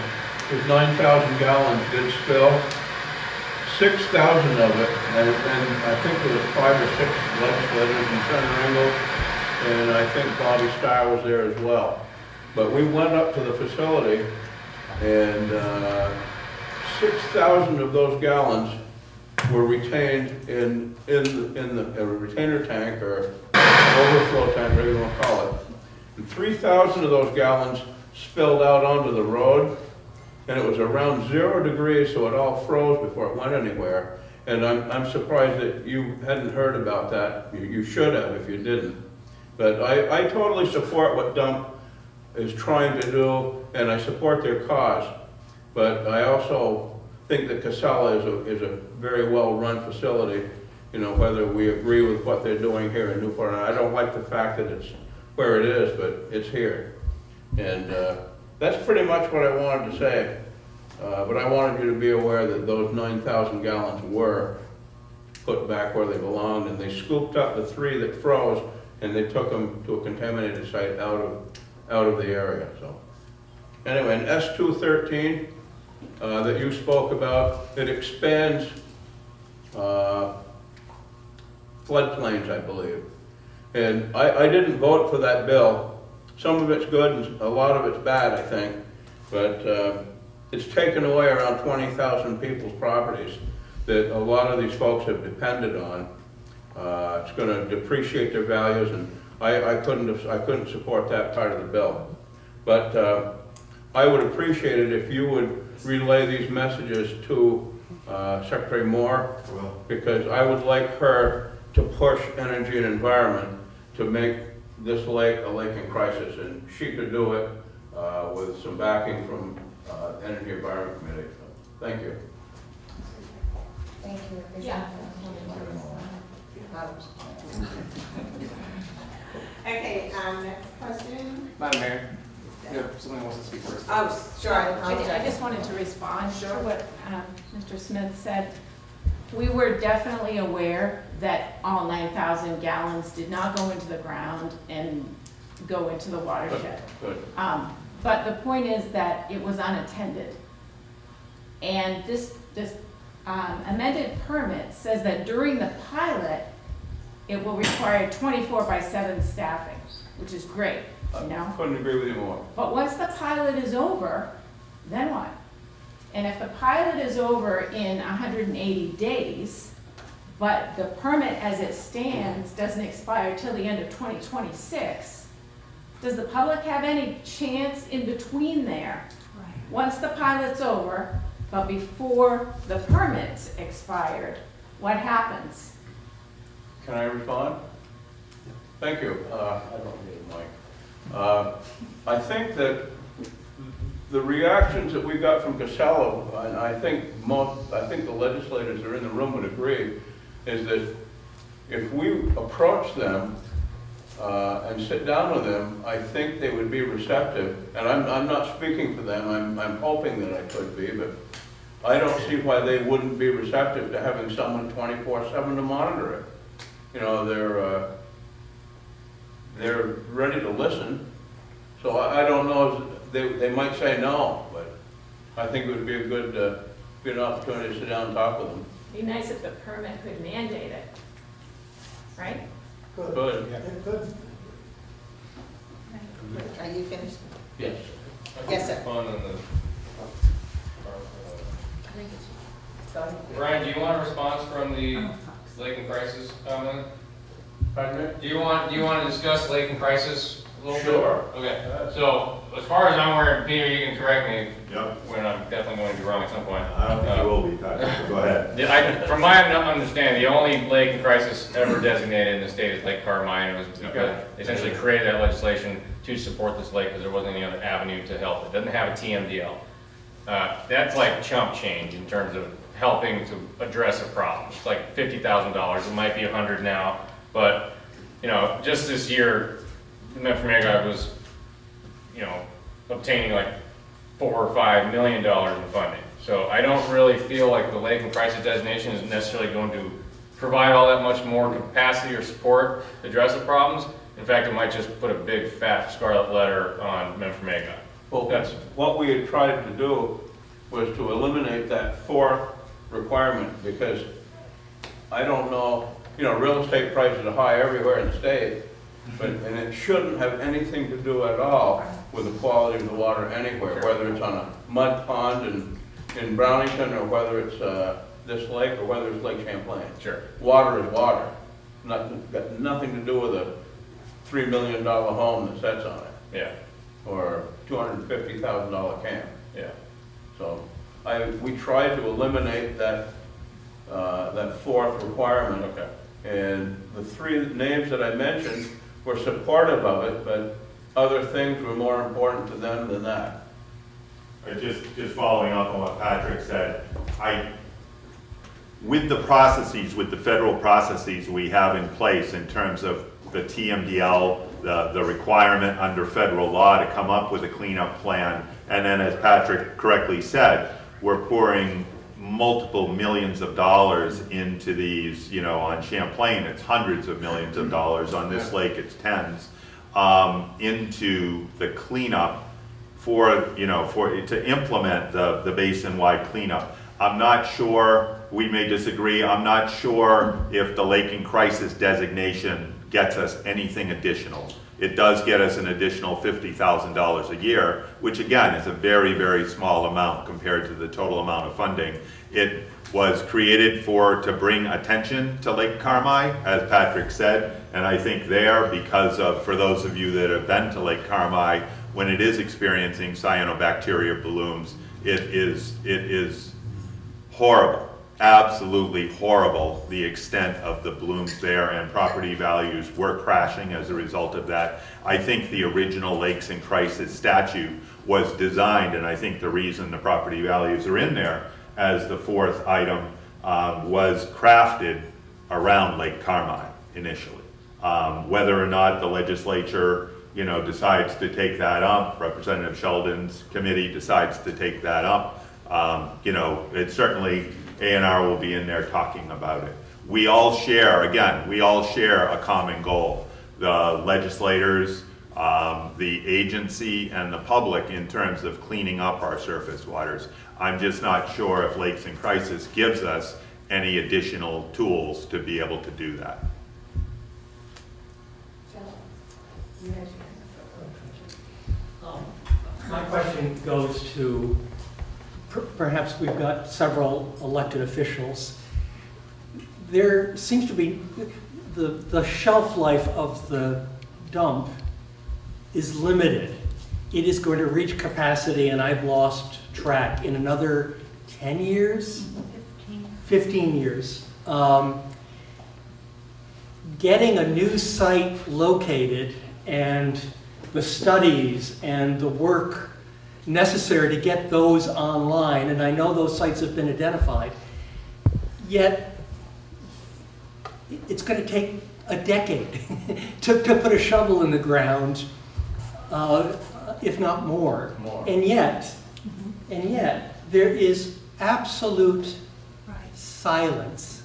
it was 9,000 gallons did spill. 6,000 of it, and I think there was 5 or 6 legislators from Senator Ingalls, and I think Bobby Starr was there as well. But we went up to the facility, and 6,000 of those gallons were retained in the retainer tank or overflow tank, whatever you want to call it. And 3,000 of those gallons spilled out onto the road. And it was around 0 degrees, so it all froze before it went anywhere. And I'm surprised that you hadn't heard about that. You should have if you didn't. But I totally support what Dump is trying to do, and I support their cause. But I also think that Casella is a very well-run facility, whether we agree with what they're doing here in Newport. And I don't like the fact that it's where it is, but it's here. And that's pretty much what I wanted to say, but I wanted you to be aware that those 9,000 gallons were put back where they belonged, and they scooped up the 3 that froze, and they took them to a contaminated site out of the area. So anyway, in S213, that you spoke about. It expands floodplains, I believe. And I didn't vote for that bill. Some of it's good and a lot of it's bad, I think. But it's taken away around 20,000 people's properties that a lot of these folks have depended on. It's going to depreciate their values, and I couldn't support that part of the bill. But I would appreciate it if you would relay these messages to Secretary Moore, because I would like her to push energy and environment to make this lake a lake in crisis, and she could do it with some backing from Energy Environment Committee. So, thank you. Thank you. Yeah. Okay, next question. Madam Mayor, someone wants to speak first. Oh, sure, I I apologize. just wanted to respond to what Mr. Smith said. We were definitely aware that all 9,000 gallons did not go into the ground and go into the watershed. Good. But the point is that it was unattended. And this amended permit says that during the pilot, it will require 24/7 staffing, which is great, you know? Couldn't agree with you more. But once the pilot is over, then what? And if the pilot is over in 180 days, but the permit as it stands doesn't expire till the end of 2026, does the public have any chance in between there? Once the pilot's over, but before the permit's expired, what happens? Can I respond? Thank you. I don't need a mic. I think that the reactions that we got from Casella, and I think the legislators that are in the room would agree, is that if we approach them and sit down with them, I think they would be receptive. And I'm not speaking for them. I'm hoping that I could be, but I don't see why they wouldn't be receptive to having someone 24/7 to monitor it. You know, they're ready to listen. So I don't know, they might say no, but I think it would be a good opportunity to sit down and talk with them. Be nice if the permit could mandate it, right? Good. Good. Are you finished? Yes. Yes, sir. Fun on the- Go ahead. Brian, do you want a response from the Lake and Crisis comment? Pardon me? Do you want to discuss Lake and Crisis a little bit? Sure. Okay, so as far as I'm aware, Peter, you can correct me Yep. when I'm definitely going to be wrong at some point. I don't think it will be, Patrick, but go ahead. From my understanding, the only lake in crisis ever designated in the state is Lake Carmine. It was because they essentially created that legislation to support this lake because there wasn't any other avenue to help. It doesn't have a TMDL. That's like chump change in terms of helping to address a problem. It's like $50,000. It might be $100 now, but you know, just this year, Magog was, you know, obtaining like $4 or $5 million in funding. So I don't really feel like the lake and crisis designation is necessarily going to provide all that much more capacity or support to address the problems. In fact, it might just put a big fat scarlet letter on Magog. Well, that's what we had tried to do, was to eliminate that fourth requirement, because I don't know, you know, real estate prices are high everywhere in the state, and it shouldn't have anything to do at all with the quality of the water anywhere, whether it's on a mud pond in Brownington, or whether it's this lake, or whether it's Lake Champlain. Sure. Water is water. Got nothing to do with a $3 million home that sits on it. Yeah. Or $250,000 camp. Yeah. So we tried to eliminate that fourth requirement. Okay. And the three names that I mentioned were supportive of it, but other things were more important to them than that. Just following up on what Patrick said, with the processes, with the federal processes we have in place in terms of the TMDL, the requirement under federal law to come up with a cleanup plan, and then as Patrick correctly said, we're pouring multiple millions of dollars into these, you know, on Champlain it's hundreds of millions of dollars, on this lake it's tens, into the cleanup to implement the basin-wide cleanup. I'm not sure, we may disagree, I'm not sure if the lake in crisis designation gets us anything additional. It does get us an additional $50,000 a year, which again is a very, very small amount compared to the total amount of funding. It was created to bring attention to Lake Carmi, as Patrick said, and I think for those of you that have been to Lake Carmi, when it is experiencing cyanobacteria blooms, it is horrible, absolutely horrible, the extent of the blooms there, and property values were crashing as a result of that. I think the original Lakes in Crisis statute was designed, and I think the reason the property values are in there as the fourth item was crafted around Lake Carmi initially. Whether or not the legislature decides to take that up, Representative Sheldon's committee decides to take that up, it certainly, A&R will be in there talking about it. We all share a common goal. The legislators, the agency, and the public in terms of cleaning up our surface waters. I'm just not sure if Lakes in Crisis gives us any additional tools to be able to do that. My question goes to, perhaps we've got several elected officials. There seems to be, the shelf life of the dump is limited. It is going to reach capacity, and I've lost track, in another 10 years? 15 years. Getting a new site located and the studies and the work necessary to get those online, and I know those sites have been identified, yet it's going to take a decade to put a shovel in the ground, if not more. And yet there is absolute silence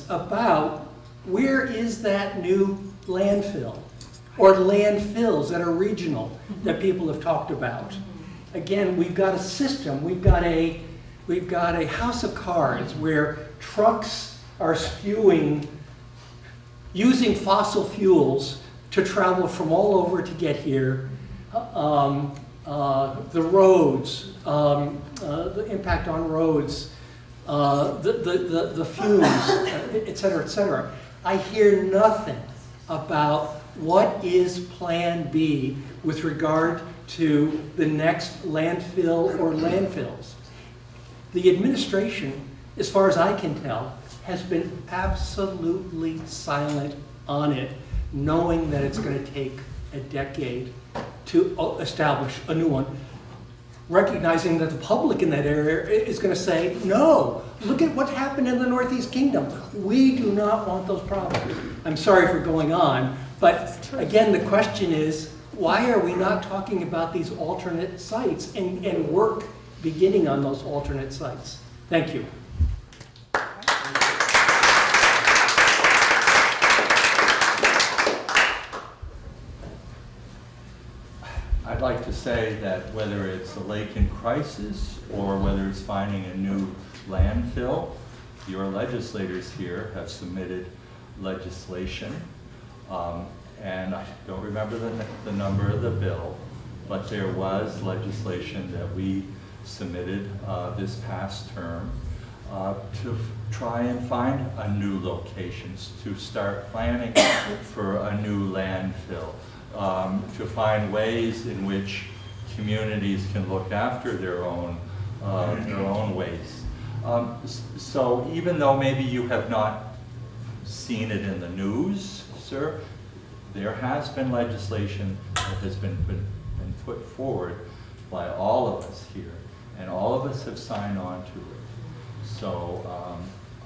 about where is that new landfill or landfills that are regional that people have talked about. Again, we've got a system, we've got a house of cards where trucks are using fossil fuels to travel from all over to get here. The roads, the impact on roads, the fumes, et cetera, et cetera. I hear nothing about what is Plan B with regard to the next landfill or landfills. The administration, as far as I can tell, has been absolutely silent on it, knowing that it's going to take a decade to establish a new one, recognizing that the public in that area is going to say, no, look at what happened in the Northeast Kingdom. We do not want those problems. I'm sorry for going on, but again, the question is, why are we not talking about these alternate sites and work beginning on those alternate sites? Thank you. I'd like to say that whether it's a lake in crisis or whether it's finding a new landfill, your legislators here have submitted legislation. And I don't remember the number of the bill, but there was legislation that we submitted this past term to try and find a new locations, to start planning for a new landfill. To find ways in which communities can look after their own waste. So even though maybe you have not seen it in the news, sir, there has been legislation that has been put forward by all of us here, and all of us have signed on to it. So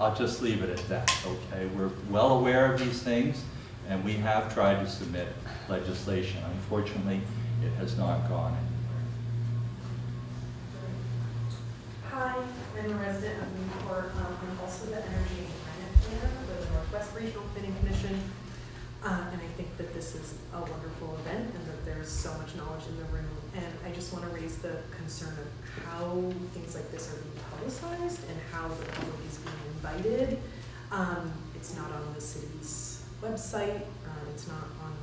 I'll just leave it at that, okay? We're well aware of these things, and we have tried to submit legislation. Unfortunately, it has not gone anywhere. Hi, I'm a resident of Newport. I'm also the Energy and Climate Planner for the Northwest Regional Planning Commission. And I think that this is a wonderful event and that there's is so much knowledge in the room, and I just want to raise the concern of how things like this are being publicized and how the public is being invited. It's not on the city's website, it's not on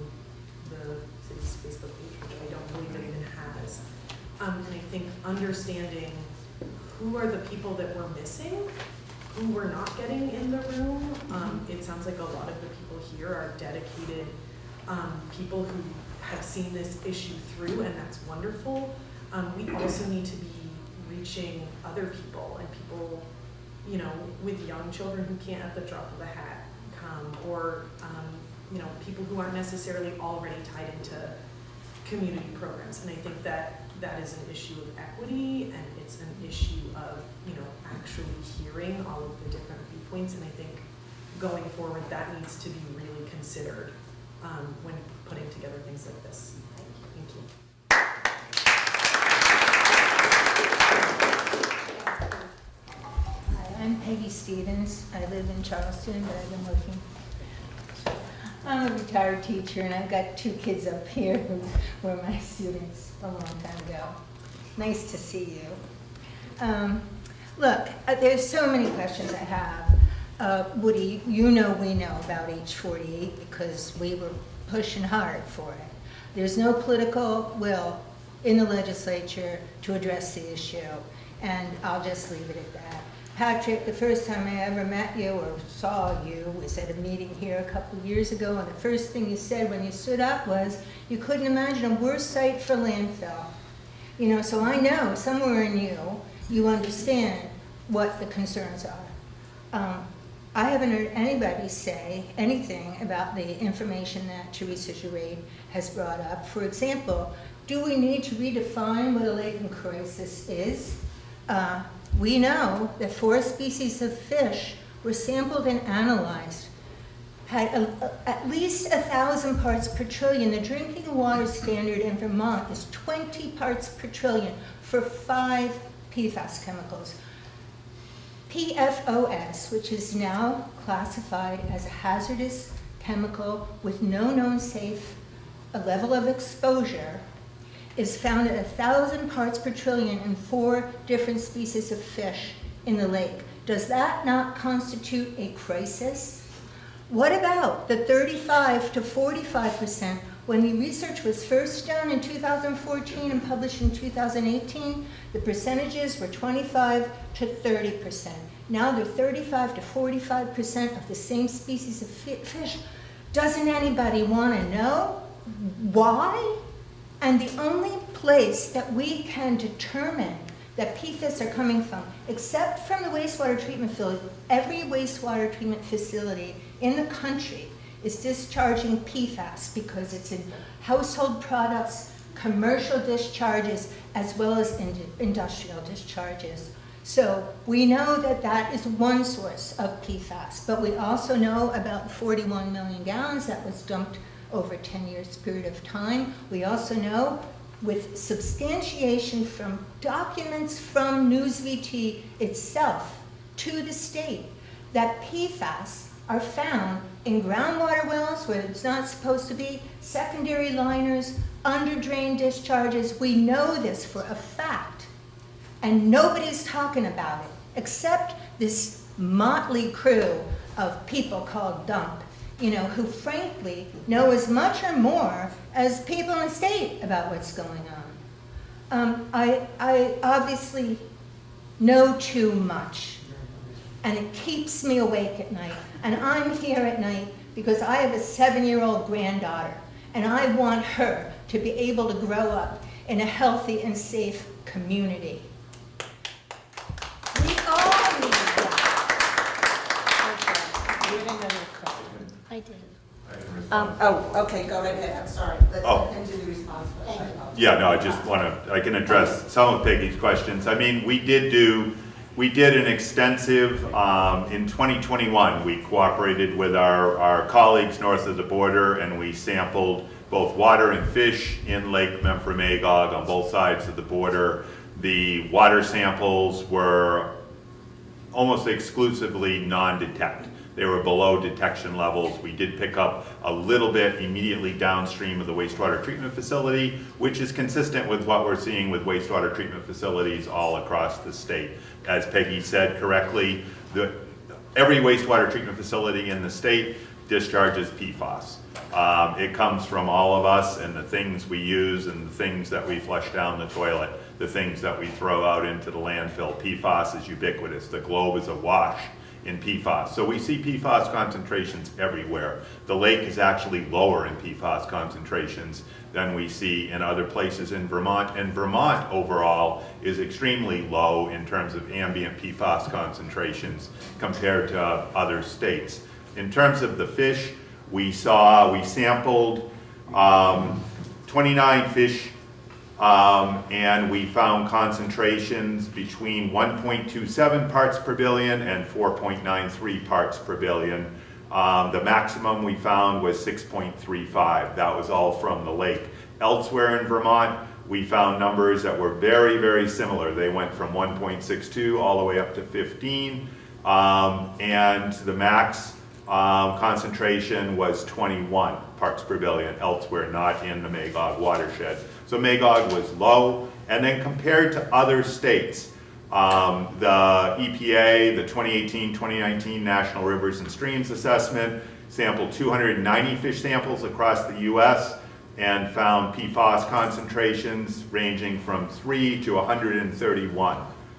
the city's Facebook page, which I don't believe it even has. And I think understanding who are the people that we're missing, who we're not getting in the room. It sounds like a lot of the people here are dedicated people who have seen this issue through, and that's wonderful. We also need to be reaching other people and people, you know, with young children who can't at the drop of a hat come, or you know, people who aren't necessarily already tied into community programs. And I think that that is an issue of equity, and it's an issue of, you know, actually hearing all of the different viewpoints. And I think going forward, that needs to be really considered when putting together things like this. Thank you. Hi, I'm Peggy Stevens. I live in Charleston, but I've been working. I'm a retired teacher, and I've got 2 kids up here who were my students a long time ago. Nice to see you. Look, there's so many questions I have. Woody, you know we know about H-48 because we were pushing hard for it. There's no political will in the legislature to address the issue, and I'll just leave it at that. Patrick, the first time I ever met you or saw you was at a meeting here a couple of years ago, and the first thing you said when you stood up was you couldn't imagine a worse site for landfill. You know, so I know somewhere in you understand what the concerns are. I haven't heard anybody say anything about the information that Teresa Girard has brought up. For example, do we need to redefine what a latent crisis is? We know that 4 species of fish were sampled and analyzed, had at least 1,000 parts per trillion. The drinking water standard in Vermont is 20 parts per trillion for 5 PFAS chemicals. PFOS, which is now classified as a hazardous chemical with no known safe level of exposure, is found at 1,000 parts per trillion in 4 different species of fish in the lake. Does that not constitute a crisis? What about the 35 to 45%? When the research was first done in 2014 and published in 2018, the percentages were 25 to 30%. Now they're 35 to 45% of the same species of fish. Doesn't anybody want to know why? And the only place that we can determine that PFAS are coming from, except from the wastewater treatment facility, every wastewater treatment facility in the country is discharging PFAS because it's in household products, commercial discharges, as well as industrial discharges. So we know that that is one source of PFAS, but we also know about 41 million gallons that was dumped over a 10 years period of time. We also know, with substantiation from documents from NewsVT itself to the state, that PFAS are found in groundwater wells where it's not supposed to be, secondary liners, under drain discharges. We know this for a fact, and nobody's talking about it, except this motley crew of people called DUMP, you know, who frankly know as much or more as people in the state about what's going on. I obviously know too much, and it keeps me awake at night. And I'm here at night because I have a 7-year-old granddaughter, and I want her to be able to grow up in a healthy and safe community. We all need that. I did. Okay, go right ahead, I'm sorry. Let him do the response. Yeah, no, I just want to, I can address some of Peggy's questions. I mean, we did an extensive, in 2021, we cooperated with our colleagues north of the border, and we sampled both water and fish in Lake Memphremagog on both sides of the border. The water samples were almost exclusively non-detect. They were below detection levels. We did pick up a little bit immediately downstream of the wastewater treatment facility, which is consistent with what we're seeing with wastewater treatment facilities all across the state. As Peggy said correctly, every wastewater treatment facility in the state discharges PFAS. It comes from all of us and the things we use and the things that we flush down the toilet, the things that we throw out into the landfill. PFAS is ubiquitous. The globe is awash in PFAS. So we see PFAS concentrations everywhere. The lake is actually lower in PFAS concentrations than we see in other places in Vermont. And Vermont overall is extremely low in terms of ambient PFAS concentrations compared to other states. In terms of the fish, we sampled 29 fish and we found concentrations between 1.27 parts per billion and 4.93 parts per billion. The maximum we found was 6.35. That was all from the lake. Elsewhere in Vermont, we found numbers that were very, very similar. They went from 1.62 all the way up to 15, and the max concentration was 21 parts per billion elsewhere, not in the Magog watershed. So Magog was low, and then compared to other states, the EPA, the 2018-2019 National Rivers and Streams Assessment, sampled 290 fish samples across the US and found PFAS concentrations ranging from 3 to 131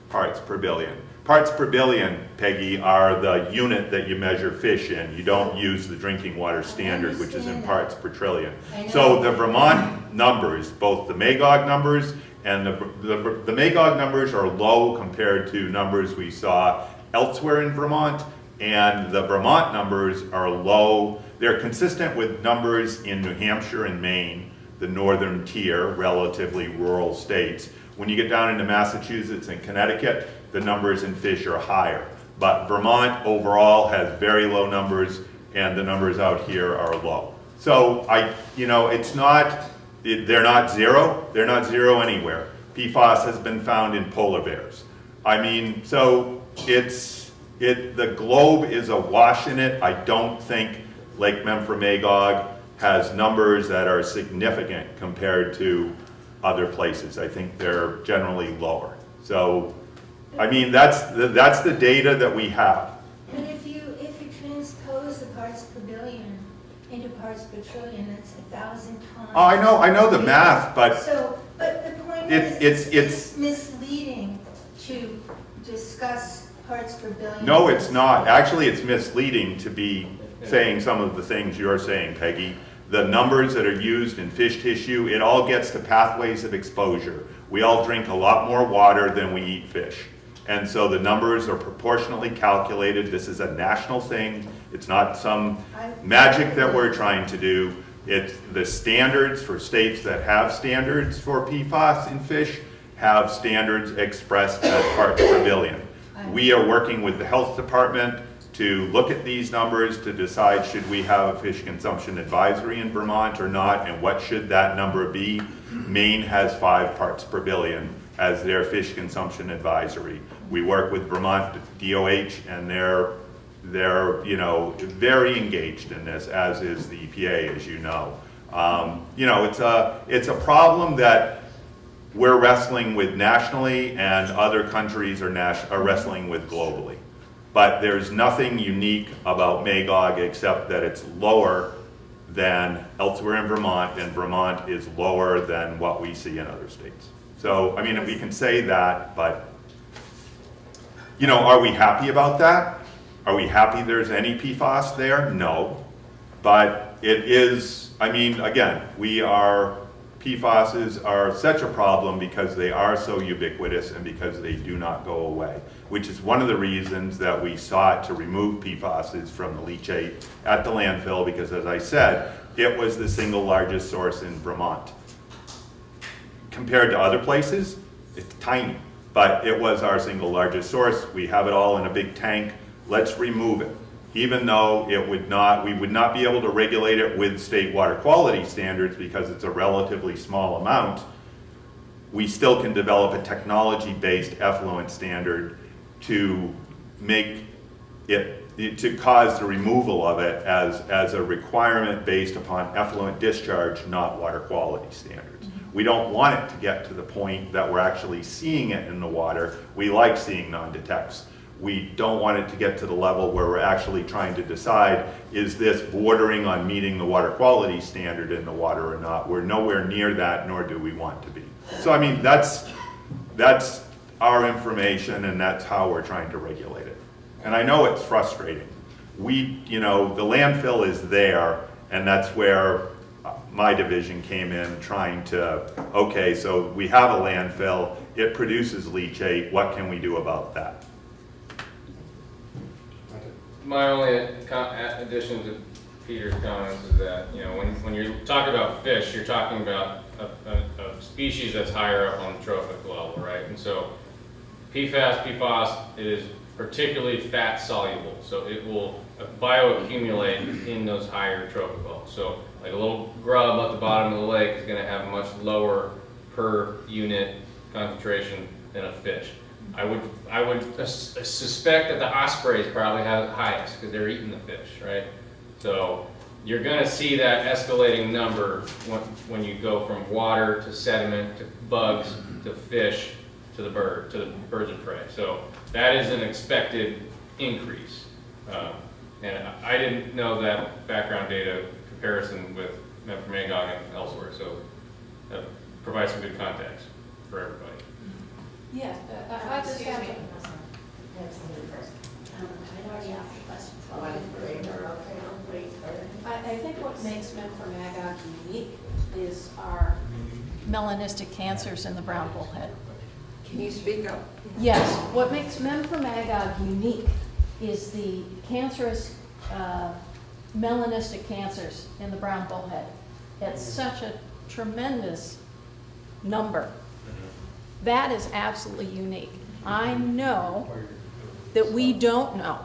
parts per billion. Parts per billion, Peggy, are the unit that you measure fish in. You don't use the drinking water standard, which is in parts per trillion. So the Vermont numbers, both the Magog numbers and the Magog numbers are low compared to numbers we saw elsewhere in Vermont, and the Vermont numbers are low. They're consistent with numbers in New Hampshire and Maine, the northern tier, relatively rural states. When you get down into Massachusetts and Connecticut, the numbers in fish are higher. But Vermont overall has very low numbers, and the numbers out here are low. So it's not, they're not zero. They're not zero anywhere. PFAS has been found in polar bears. I mean, so the globe is awash in it. I don't think Lake Memphremagog has numbers that are significant compared to other places. I think they're generally lower. So, I mean, that's the data that we have. But if you transpose the parts per billion into parts per trillion, that's 1,000 times. Oh, I know the math, but but the point is, it's misleading to discuss parts per billion. No, it's not. Actually, it's misleading to be saying some of the things you're saying, Peggy. The numbers that are used in fish tissue, it all gets to pathways of exposure. We all drink a lot more water than we eat fish. And so the numbers are proportionally calculated. This is a national thing. It's not some magic that we're trying to do. It's the standards for states that have standards for PFAS in fish have standards expressed as parts per billion. We are working with the health department to look at these numbers to decide should we have a fish consumption advisory in Vermont or not, and what should that number be. Maine has 5 parts per billion as their fish consumption advisory. We work with Vermont DOH, and they're very engaged in this, as is the EPA, as you know. It's a problem that we're wrestling with nationally, and other countries are wrestling with globally. But there's nothing unique about Magog except that it's lower than elsewhere in Vermont, and Vermont is lower than what we see in other states. So, I mean, we can say that, but, are we happy about that? Are we happy there's any PFAS there? No. But it is, again, PFASs are such a problem because they are so ubiquitous and because they do not go away, which is one of the reasons that we sought to remove PFASs from the leachate at the landfill, because, as I said, it was the single largest source in Vermont. Compared to other places, it's tiny, but it was our single largest source. We have it all in a big tank. Let's remove it. Even though we would not be able to regulate it with state water quality standards because it's a relatively small amount, we still can develop a technology-based effluent standard to make it to cause the removal of it as a requirement based upon effluent discharge, not water quality standards. We don't want it to get to the point that we're actually seeing it in the water. We like seeing non-detects. We don't want it to get to the level where we're actually trying to decide, is this bordering on meeting the water quality standard in the water or not? We're nowhere near that, nor do we want to be. So I mean, that's our information, and that's how we're trying to regulate it. And I know it's frustrating. You know, the landfill is there, and that's where my division came in trying to, okay, so we have a landfill, it produces leachate, what can we do about that? My only addition to Peter's comments is that, you know, when you talk about fish, you're talking about a species that's higher up on the trophic level, right? And so PFAS is particularly fat soluble, so it will bioaccumulate in those higher trophic levels. So like a little grub at the bottom of the lake is going to have a much lower per unit concentration than a fish. I would suspect that the ospreys probably have the highest because they're eating the fish, right? So you're going to see that escalating number when you go from water to sediment to bugs to fish to the birds of prey. So that is an expected increase. And I didn't know that background data comparison with Memphremagog and elsewhere, so that provides some good context for everybody. Yes, I just have I already asked the questions. I think what makes Memphremagog unique is our melanistic cancers in the brown bullhead. Can you speak up? Yes, what makes Memphremagog unique is the cancerous melanistic cancers in the brown bullhead. It's such a tremendous number. That is absolutely unique. I know that we don't know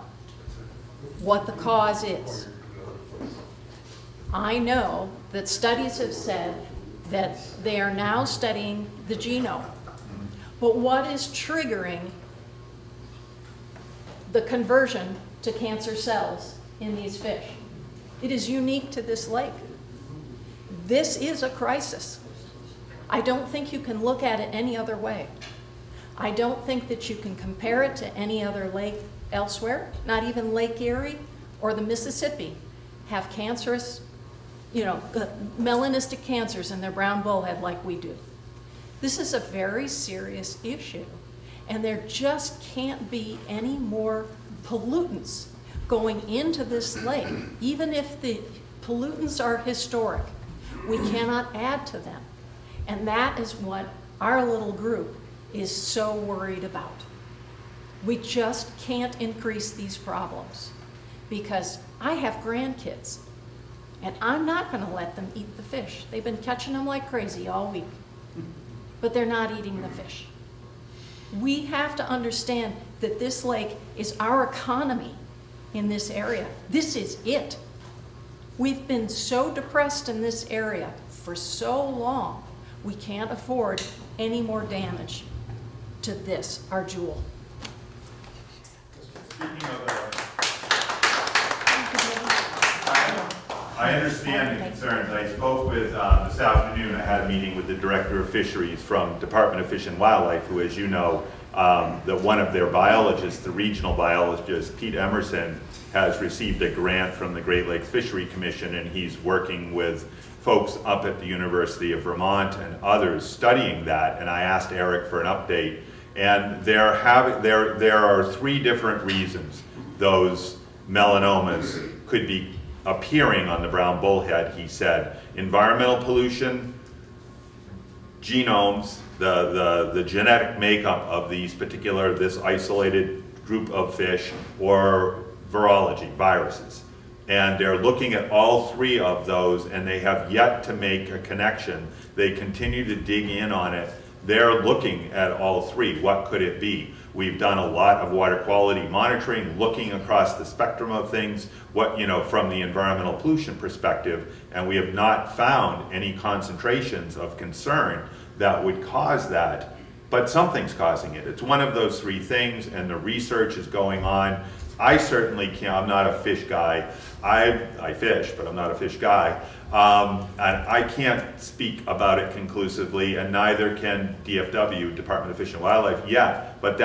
what the cause is. I know that studies have said that they are now studying the genome. But what is triggering the conversion to cancer cells in these fish? It is unique to this lake. This is a crisis. I don't think you can look at it any other way. I don't think that you can compare it to any other lake elsewhere, not even Lake Erie or the Mississippi have cancerous, melanistic cancers in their brown bullhead like we do. This is a very serious issue, and there just can't be any more pollutants going into this lake. Even if the pollutants are historic, we cannot add to them. And that is what our little group is so worried about. We just can't increase these problems because I have grandkids and I'm not going to let them eat the fish. They've been catching them like crazy all week, but they're not eating the fish. We have to understand that this lake is our economy in this area. This is it. We've been so depressed in this area for so long. We can't afford any more damage to this, our jewel. Speaking of I understand the concerns. I spoke with, this afternoon, I had a meeting with the Director of Fisheries from Department of Fish and Wildlife, who, as you know, that one of their biologists, the regional biologist, Pete Emerson, has received a grant from the Great Lakes Fishery Commission, and he's working with folks up at the University of Vermont and others studying that. And I asked Eric for an update, and there are 3 different reasons those melanomas could be appearing on the brown bullhead, he said. Environmental pollution, genomes, the genetic makeup of this isolated group of fish, or virology, viruses. And they're looking at all 3 of those, and they have yet to make a connection. They continue to dig in on it. They're looking at all 3. What could it be? We've done a lot of water quality monitoring, looking across the spectrum of things, from the environmental pollution perspective, and we have not found any concentrations of concern that would cause that. But something's causing it. It's one of those 3 things, and the research is going on. I certainly can't, I'm not a fish guy. I fish, but I'm not a fish guy. And I can't speak about it conclusively, and neither can DFW, Department of Fish and Wildlife, yet. But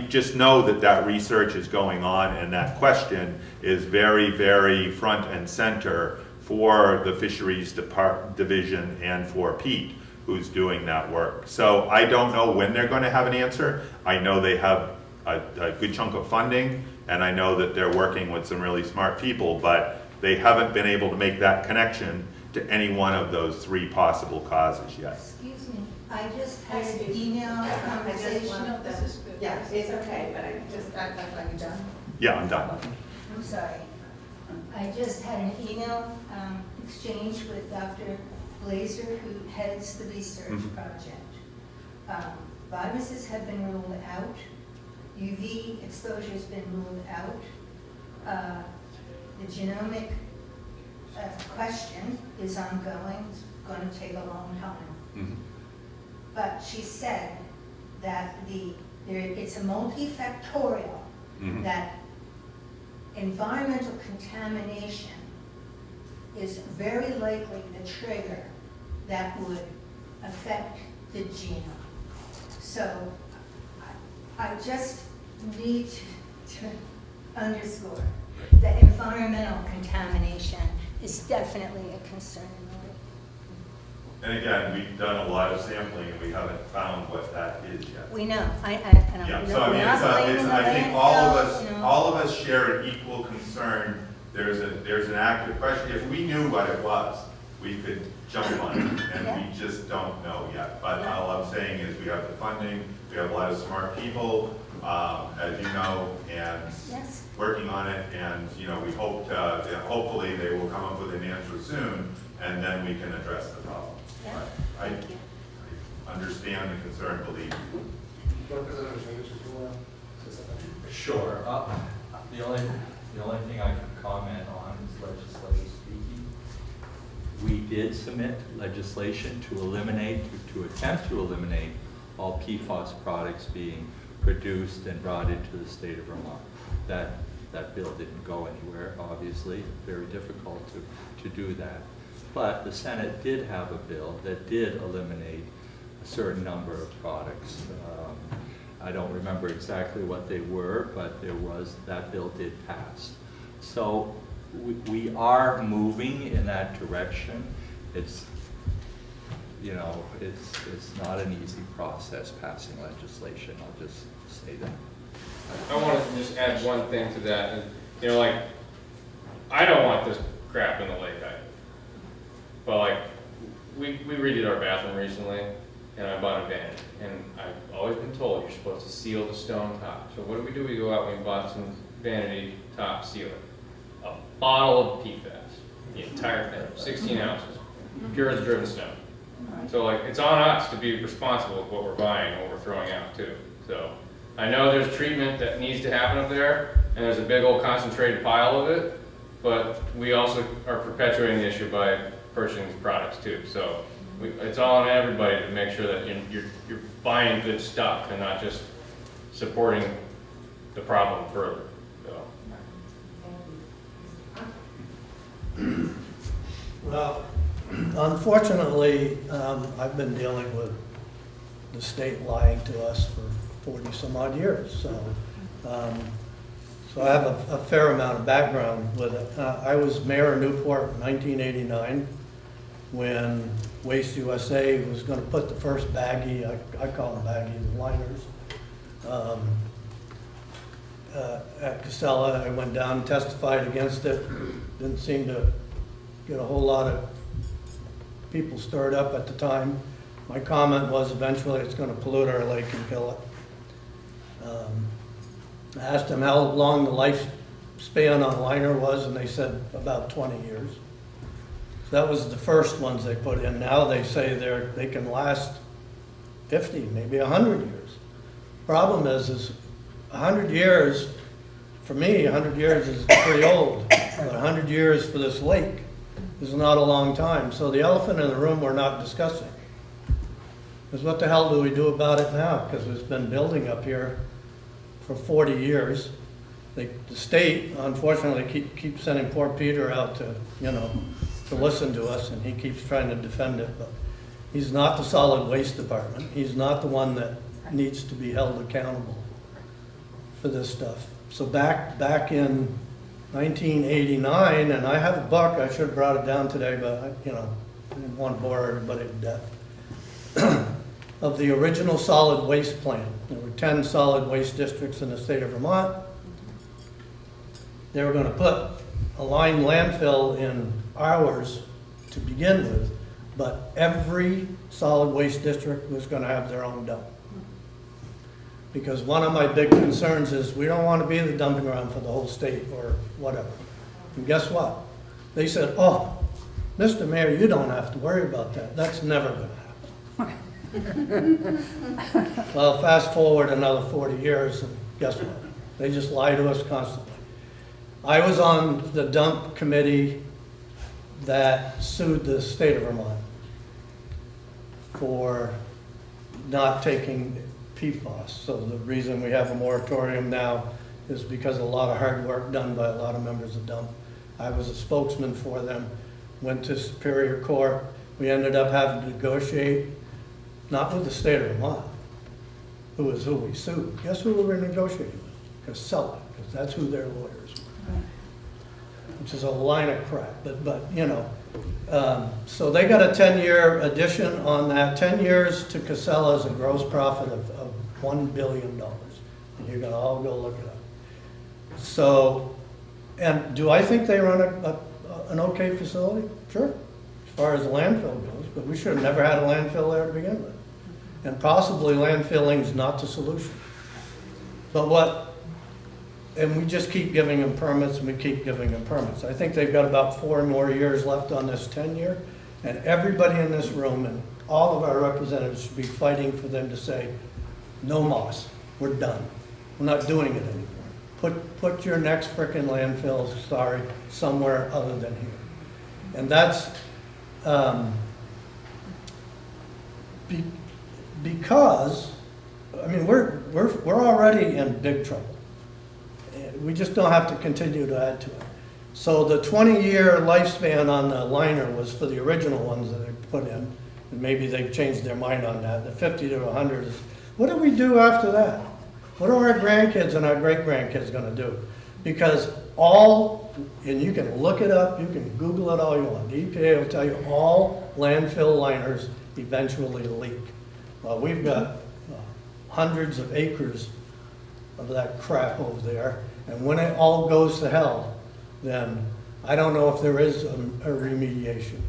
just know that research is going on, and that question is very, very front and center for the Fisheries Division and for Pete, who's doing that work. So I don't know when they're going to have an answer. I know they have a good chunk of funding, and I know that they're working with some really smart people, but they haven't been able to make that connection to any one of those 3 possible causes yet. Excuse me, I just had an email conversation. No, this is good. Yeah, it's okay, but I'd like you done. Yeah, I'm done. I'm sorry. I just had an email exchange with Dr. Blazer, who heads the research project. Viruses have been ruled out. UV exposure has been ruled out. The genomic question is ongoing. It's going to take a long time. But she said that it's a multifactorial, that environmental contamination is very likely the trigger that would affect the genome. So I just need to underscore that environmental contamination is definitely a concern in the lake. And again, we've done a lot of sampling, and we haven't found what that is yet. We know. Yeah, so I mean, I think all of us share an equal concern. There's an active question. If we knew what it was, we could jump on it, and we just don't know yet. But all I'm saying is we have the funding, we have a lot of smart people, as you know, and working on it, and we hope hopefully they will come up with an answer soon, and then we can address the problem. I understand the concern, believe me. Sure. The only thing I can comment on is legislative speaking. We did submit legislation to attempt to eliminate all PFAS products being produced and brought into the state of Vermont. That bill didn't go anywhere, obviously. Very difficult to do that. But the Senate did have a bill that did eliminate a certain number of products. I don't remember exactly what they were, but that bill did pass. So we are moving in that direction. It's not an easy process passing legislation, I'll just say that. I wanted to just add one thing to that. And, I don't want this crap in the lake either. But we redid our bathroom recently, and I bought a vanity. And I've always been told you're supposed to seal the stone top. So what do? We go out and we bought some vanity top sealer. A bottle of PFAS, the entire thing, 16 ounces, pure as driven stone. So it's on us to be responsible with what we're buying and what we're throwing out too. So I know there's treatment that needs to happen up there, and there's a big old concentrated pile of it, but we also are perpetuating the issue by purchasing these products too. So it's all on everybody to make sure that you're buying good stuff and not just supporting the problem further. So. Well, unfortunately, I've been dealing with the state lying to us for 40 some odd years. So I have a fair amount of background with it. I was mayor of Newport in 1989 when Waste USA was going to put the first baggie, I call them baggie liners, at Casella. I went down and testified against it. Didn't seem to get a whole lot of people stirred up at the time. My comment was eventually it's going to pollute our lake and kill it. I asked them how long the lifespan on a liner was, and they said about 20 years. So that was the first ones they put in. Now they say they can last 50, maybe 100 years. Problem is 100 years, for me, 100 years is pretty old. But 100 years for this lake is not a long time. So the elephant in the room we're not discussing is what the hell do we do about it now? Because it's been building up here for 40 years. The state, unfortunately, keeps sending poor Peter out to, to listen to us, and he keeps trying to defend it, but he's not the solid waste department. He's not the one that needs to be held accountable for this stuff. So back in 1989, and I have a book, I should have brought it down today, but I didn't want to bore everybody to death, of the original solid waste plan. There were 10 solid waste districts in the state of Vermont. They were going to put a lined landfill in ours to begin with, but every solid waste district was going to have their own dump. Because one of my big concerns is we don't want to be the dumping ground for the whole state or whatever. And guess what? They said, oh, Mr. Mayor, you don't have to worry about that. That's never going to happen. Well, fast forward another 40 years, and guess what? They just lie to us constantly. I was on the dump committee that sued the state of Vermont for not taking PFAS. So the reason we have a moratorium now is because of a lot of hard work done by a lot of members of dump. I was a spokesman for them, went to Superior Court. We ended up having to negotiate, not with the state of Vermont, who is who we sued. Guess who we were negotiating with? Casella, because that's who their lawyers were. Which is a line of crap, but so they got a 10-year addition on that. 10 years to Casella is a gross profit of $1 billion. And you're gonna all go look it up. So, and do I think they run an okay facility? Sure, as far as the landfill goes, but we should have never had a landfill there to begin with. And possibly landfilling is not the solution. But and we just keep giving them permits, and we keep giving them permits. I think they've got about 4 more years left on this 10-year, and everybody in this room and all of our representatives should be fighting for them to say, no moss, we're done. We're not doing it anymore. Put your next frickin' landfill, somewhere other than here. And that's because, I mean, we're already in big trouble. We just don't have to continue to add to it. So the 20-year lifespan on the liner was for the original ones that they put in, and maybe they've changed their mind on that. The 50 to 100 is, what do we do after that? What are our grandkids and our great-grandkids going to do? Because and you can look it up, you can Google it all you want. The EPA will tell you all landfill liners eventually leak. Well, we've got hundreds of acres of that crap over there. And when it all goes to hell, then I don't know if there is a remediation.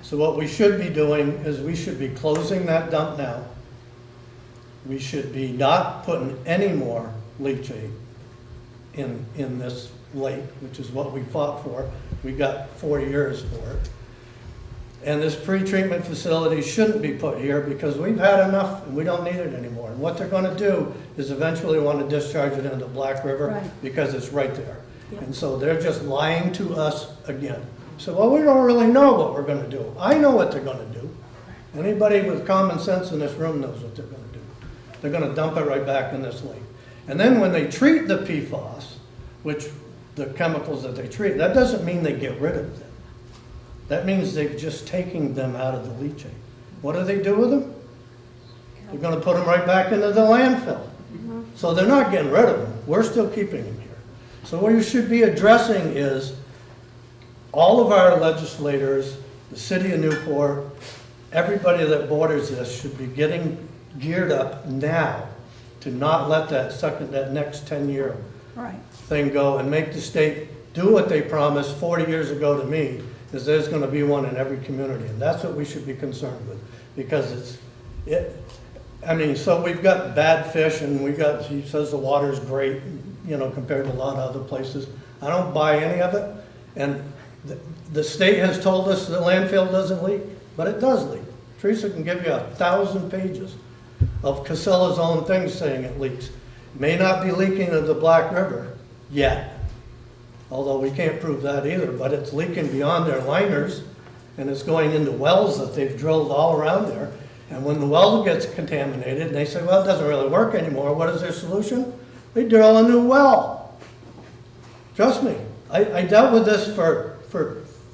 So what we should be doing is we should be closing that dump now. We should be not putting any more leachate in this lake, which is what we fought for. We got 4 years for it. And this pre-treatment facility shouldn't be put here because we've had enough and we don't need it anymore. And what they're going to do is eventually want to discharge it into Black River because it's right there. Yep. And so they're just lying to us again. So, well, we don't really know what we're going to do. I know what they're going to do. Anybody with common sense in this room knows what they're going to do. They're going to dump it right back in this lake. And then when they treat the PFAS, which the chemicals that they treat, that doesn't mean they get rid of them. That means they've just taken them out of the leachate. What do they do with them? They're going to put them right back into the landfill. So they're not getting rid of them. We're still keeping them here. So what you should be addressing is all of our legislators, the city of Newport, everybody that borders this should be getting geared up now to not let that next 10-year thing go and make the state do what they promised 40 years ago to me, is there's going to be one in every community. And that's what we should be concerned with, because I mean, so we've got bad fish, and he says the water's great, compared to a lot of other places. I don't buy any of it. And the state has told us the landfill doesn't leak, but it does leak. Teresa can give you 1,000 pages of Casella's own things saying it leaks. May not be leaking into the Black River yet, although we can't prove that either, but it's leaking beyond their liners, and it's going into wells that they've drilled all around there. And when the well gets contaminated, and they say, well, it doesn't really work anymore, what is their solution? They drill a new well. Trust me, I dealt with this for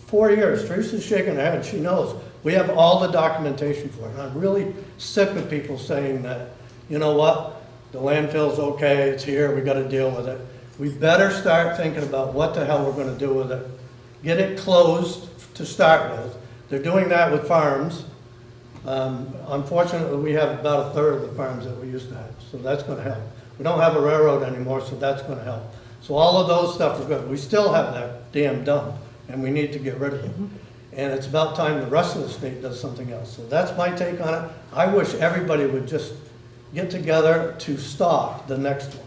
4 years. Teresa's shaking her head, she knows. We have all the documentation for it. And I'm really sick of people saying that, you know what, the landfill's okay, it's here, we gotta deal with it. We better start thinking about what the hell we're gonna do with it. Get it closed to start with. They're doing that with farms. Unfortunately, we have about a third of the farms that we used to have, so that's gonna help. We don't have a railroad anymore, so that's gonna help. So all of those stuff are good. We still have that damn dump, and we need to get rid of it. And it's about time the rest of the state does something else. So that's my take on it. I wish everybody would just get together to stop the next one.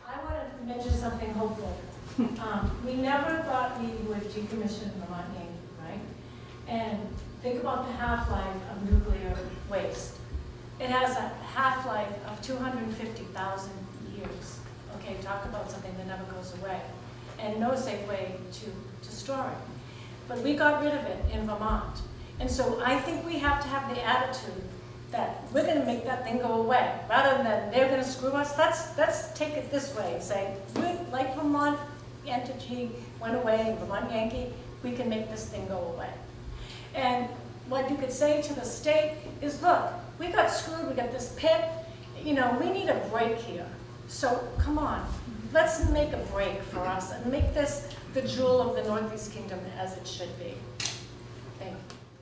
I wanted to mention something hopeful. We never thought we would decommission Vermont Yankee, right? And think about the half-life of nuclear waste. It has a half-life of 250,000 years. Okay, talk about something that never goes away. And no safe way to store it. But we got rid of it in Vermont. And so I think we have to have the attitude that we're going to make that thing go away. Rather than they're going to screw us, let's take it this way and say, like Vermont entity went away, Vermont Yankee, we can make this thing go away. And what you could say to the state is, look, we got screwed, we got this pit, you know, we need a break here. So come on, let's make a break for us and make this the jewel of the Northeast Kingdom as it should be. Thank you.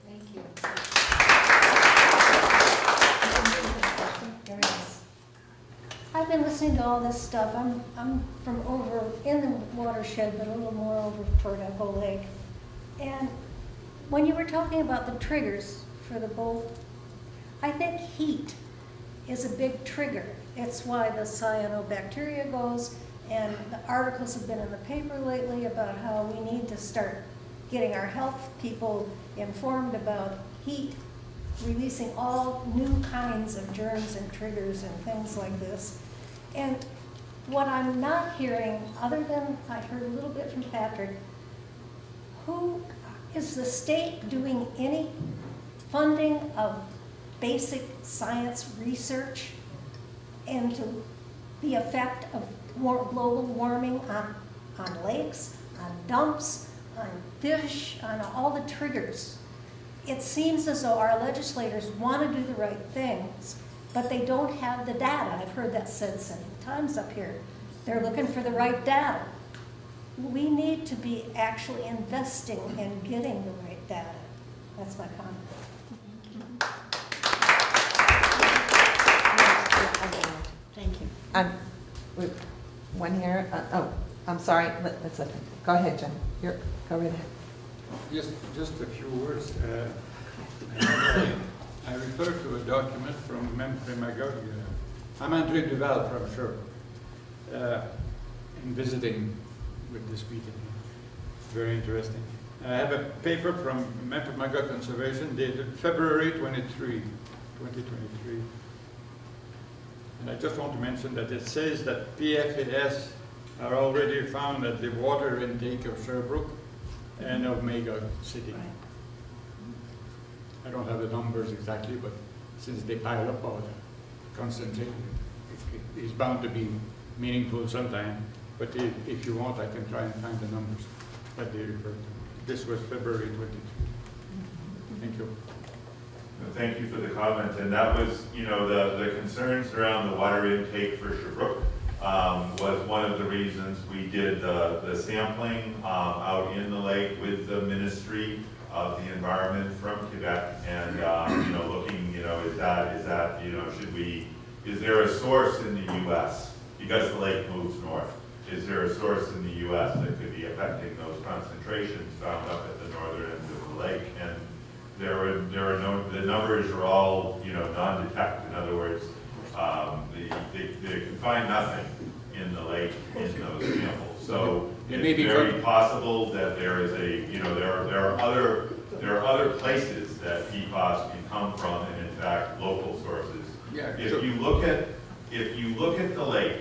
Thank you. I've been listening to all this stuff. I'm from over in the watershed, but a little more over toward Echo Lake. And when you were talking about the triggers for the bolt, I think heat is a big trigger. It's why the cyanobacteria goes, and the articles have been in the paper lately about how we need to start getting our health people informed about heat, releasing all new kinds of germs and triggers and things like this. And what I'm not hearing, other than I heard a little bit from Patrick, who is the state doing any funding of basic science research into the effect of global warming on lakes, on dumps, on fish, on all the triggers? It seems as though our legislators want to do the right things, but they don't have the data. I've heard that said several times up here. They're looking for the right data. We need to be actually investing in getting the right data. That's my comment. Thank you. One here. I'm sorry. Let's let go ahead, Jen. Go right ahead. Just a few words. I refer to a document from Memphis Magog. I'm André Duval from Sherbrooke. In visiting with this meeting. Very interesting. I have a paper from Memphis Magog Conservation dated February 23, 2023. And I just want to mention that it says that PFAS are already found at the water intake of Sherbrooke and of Magog City. I don't have the numbers exactly, but since they pile up all the concentration, it's bound to be meaningful sometime. But if you want, I can try and find the numbers that they refer to. This was February 23. Thank you. Thank you for the comment. And that was, you know, the concerns around the water intake for Sherbrooke was one of the reasons we did the sampling out in the lake with the Ministry of the Environment from Quebec, and you know, looking, you know, is that you know, is there a source in the U.S. because the lake moves north? Is there a source in the U.S. that could be affecting those concentrations found up at the northern end of the lake? And the numbers are all, you know, non-detect. In other words, they can find nothing in the lake in those samples. So it's very possible that there is a, you know, there are other places that PFAS can come from, and in fact, local sources. Yeah, if you look at the lake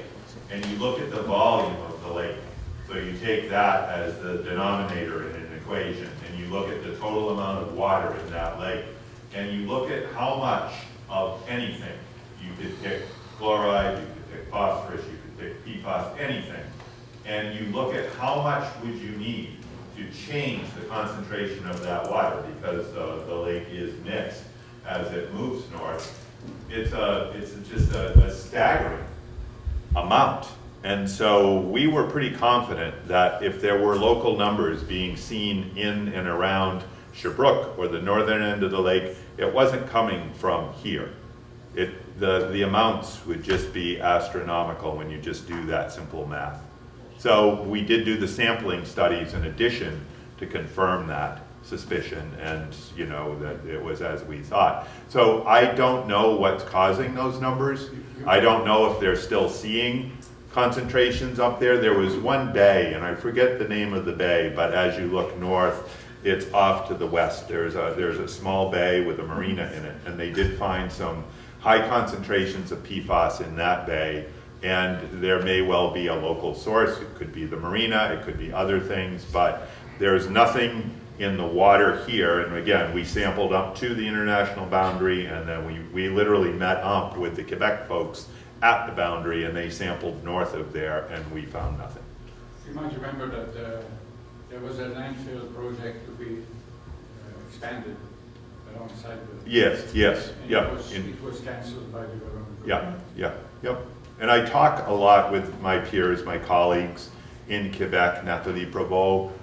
and you look at the volume of the lake, so you take that as the denominator in an equation, and you look at the total amount of water in that lake, and you look at how much of anything, you could pick chloride, you could pick phosphorus, you could pick PFAS, anything, and you look at how much would you need to change the concentration of that water, because the lake is mixed as it moves north, it's just a staggering amount. And so we were pretty confident that if there were local numbers being seen in and around Sherbrooke or the northern end of the lake, it wasn't coming from here. The amounts would just be astronomical when you just do that simple math. So we did do the sampling studies in addition to confirm that suspicion, and you know that it was as we thought. So I don't know what's causing those numbers. I don't know if they're still seeing concentrations up there. There was one bay, and I forget the name of the bay, but as you look north, it's off to the west. There's a small bay with a marina in it, and they did find some high concentrations of PFAS in that bay, and there may well be a local source. It could be the marina, it could be other things, but there's nothing in the water here. And again, we sampled up to the international boundary, and then we literally met up with the Quebec folks at the boundary, and they sampled north of there, and we found nothing. You might remember that there was a landfill project to be expanded alongside the... Yes, and yeah. It was cancelled by the government. Yep. And I talk a lot with my peers, my colleagues in Quebec, Nathalie Provost,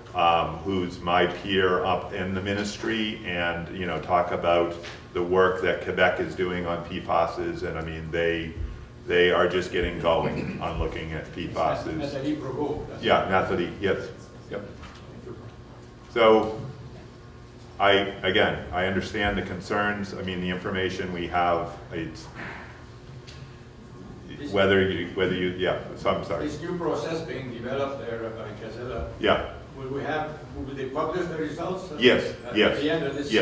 who's my peer up in the ministry, and you know, talk about the work that Quebec is doing on PFASs, and I mean they are just getting going on looking at PFASs. Nathalie Provost. Yeah, Nathalie, yes, yep. So I understand the concerns. I mean, the information we have, it's whether you, yeah, so I'm sorry. This new process being developed there by Casella. Yeah. Will they publish the results? Yes, yes. At the end of this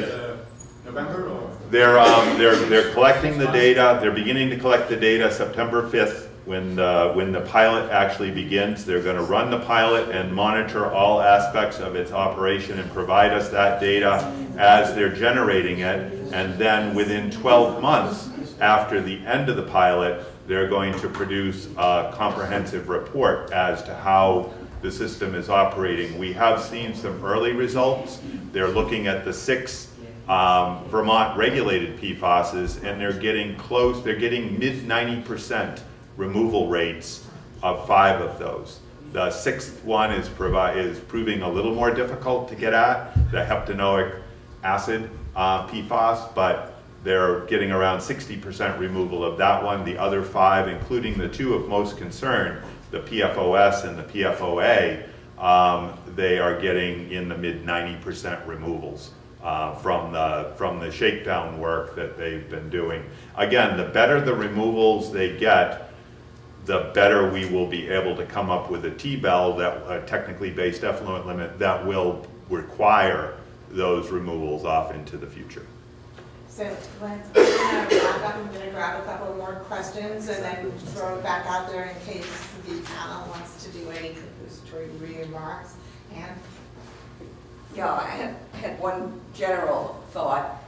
November, or? They're collecting the data. They're beginning to collect the data September 5th when the pilot actually begins. They're going to run the pilot and monitor all aspects of its operation and provide us that data as they're generating it. And then within 12 months after the end of the pilot, they're going to produce a comprehensive report as to how the system is operating. We have seen some early results. They're looking at the 6 Vermont regulated PFASs, and they're getting close. They're getting mid 90% removal rates of 5 of those. The 6th one is proving a little more difficult to get at, the heptanoic acid PFAS, but they're getting around 60% removal of that one. The other 5, including the 2 of most concern, the PFOS and the PFOA, they are getting in the mid 90% removals from the shakedown work that they've been doing. Again, the better the removals they get, the better we will be able to come up with a T-bell, that a technically based effluent limit, that will require those removals off into the future. So let's wrap up. I'm going to grab a couple more questions and then throw it back out there in case the panel wants to do any conclusory remarks. Anne? Yeah, I had one general thought.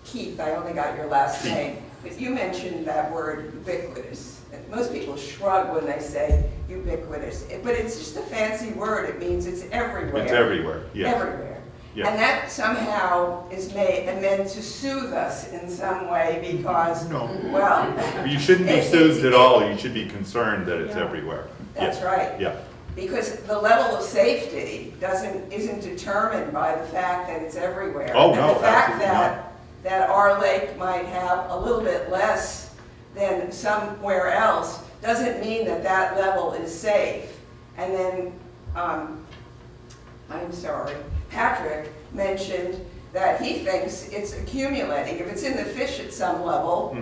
Keith, I only got your last name, but you mentioned that word ubiquitous. And most people shrug when they say ubiquitous, but it's just a fancy word. It means it's everywhere. It's everywhere, yes. Everywhere. Yeah. And that somehow is meant to soothe us in some way because, well... You shouldn't be soothed at all. You should be concerned that it's everywhere. That's right. Yeah. Because the level of safety isn't determined by the fact that it's everywhere. Oh, and no, the fact absolutely that our lake might have a little bit less than somewhere else doesn't mean that that level is safe. And then, I'm sorry, Patrick mentioned that he thinks it's accumulating. If it's in the fish at some level,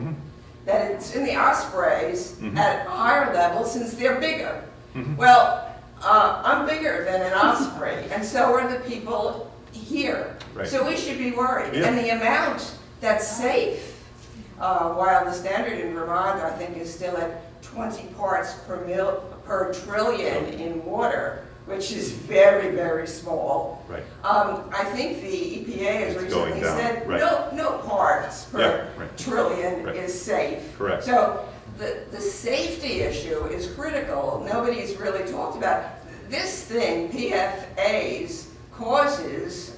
that it's in the ospreys at a higher level since they're bigger. Well, I'm bigger than an osprey, and so are the people here. Right. So we should be worried. Yeah. And the amount that's safe, while the standard in Vermont, I think, is still at 20 parts per trillion in water, which is very, very small. Right. I think the EPA has It's going recently down, said right. no parts per Yeah, right. trillion Right. is safe. Correct. So the safety issue is critical. Nobody's really talked about. This thing, PFAS, causes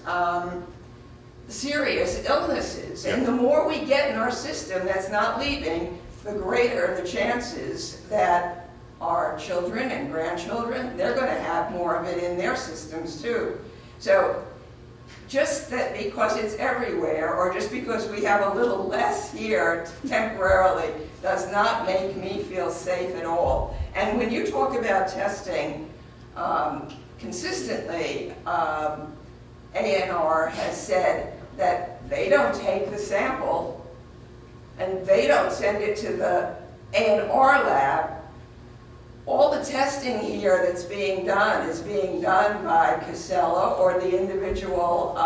serious illnesses. And the more we get in our system that's not leaving, the greater the chances that our children and grandchildren, they're going to have more of it in their systems too. So just that because it's everywhere, or just because we have a little less here temporarily, does not make me feel safe at all. And when you talk about testing consistently, ANR has said that they don't take the sample and they don't send it to the ANR lab. All the testing here that's being done is being done by Casella or the individual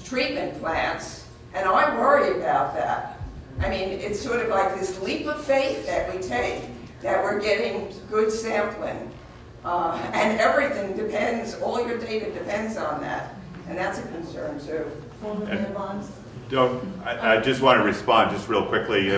treatment plants, and I worry about that. I mean, it's sort of like this leap of faith that we take, that we're getting good sampling, and everything depends, all your data depends on that, and that's a concern too. I just want to respond just real quickly.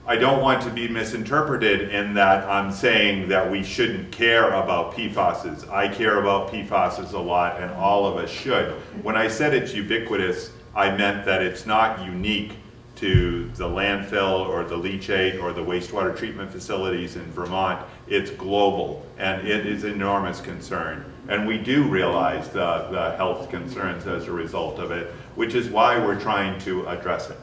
I don't want to be misinterpreted in that I'm saying that we shouldn't care about PFASs. I care about PFASs a lot, and all of us should. When I said it's ubiquitous, I meant that it's not unique to the landfill or the leachate or the wastewater treatment facilities in Vermont. It's global, and it is an enormous concern. And we do realize the health concerns as a result of it, which is why we're trying to address it.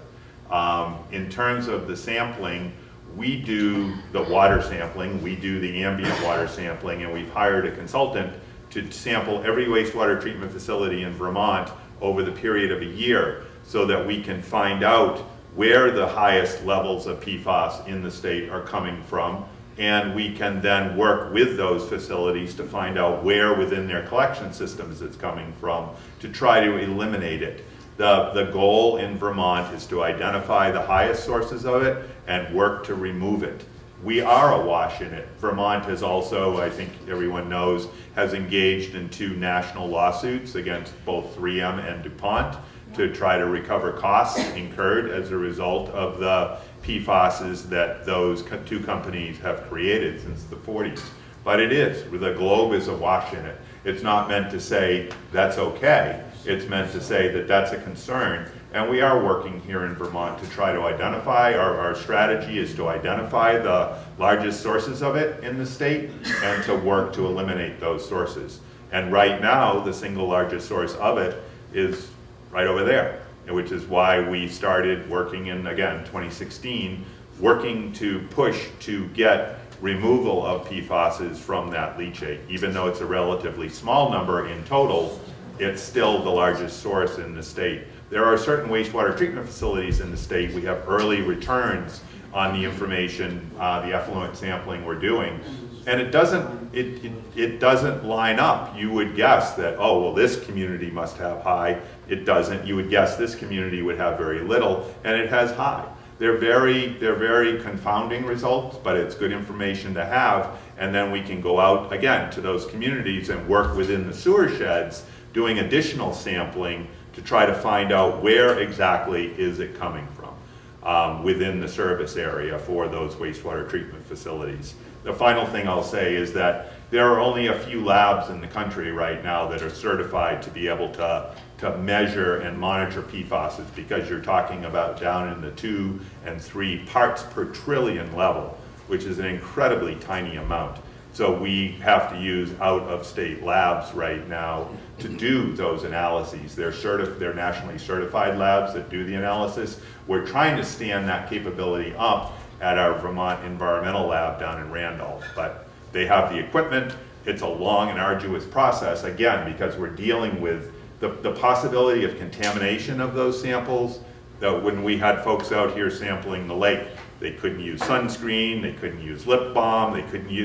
In terms of the sampling, we do the water sampling, we do the ambient water sampling, and we've hired a consultant to sample every wastewater treatment facility in Vermont over the period of a year so that we can find out where the highest levels of PFAS in the state are coming from, and we can then work with those facilities to find out where within their collection systems it's coming from to try to eliminate it. The goal in Vermont is to identify the highest sources of it and work to remove it. We are awash in it. Vermont has also, I think everyone knows, has engaged in 2 national lawsuits against both 3M and DuPont to try to recover costs incurred as a result of the PFASs that those 2 companies have created since the 40s. But it is, the globe is awash in it. It's not meant to say that's okay. It's meant to say that that's a concern, and we are working here in Vermont to try to identify, our strategy is to identify the largest sources of it in the state and to work to eliminate those sources. And right now, the single largest source of it is right over there, which is why we started working in, again, 2016, working to push to get removal of PFASs from that leachate. Even though it's a relatively small number in total, it's still the largest source in the state. There are certain wastewater treatment facilities in the state. We have early returns on the information, the effluent sampling we're doing. And it doesn't line up. You would guess that, oh, well, this community must have high. It doesn't. You would guess this community would have very little, and it has high. They're very confounding results, but it's good information to have. And then we can go out again to those communities and work within the sewer sheds, doing additional sampling to try to find out where exactly is it coming from within the service area for those wastewater treatment facilities. The final thing I'll say is that there are only a few labs in the country right now that are certified to be able to measure and monitor PFASs, because you're talking about down in the 2 and 3 parts per trillion level, which is an incredibly tiny amount. So we have to use out-of-state labs right now to do those analyses. They're nationally certified labs that do the analysis. We're trying to stand that capability up at our Vermont Environmental Lab down in Randolph, but they have the equipment. It's a long and arduous process, again, because we're dealing with the possibility of contamination of those samples. When we had folks out here sampling the lake, they couldn't use sunscreen, they couldn't use lip balm,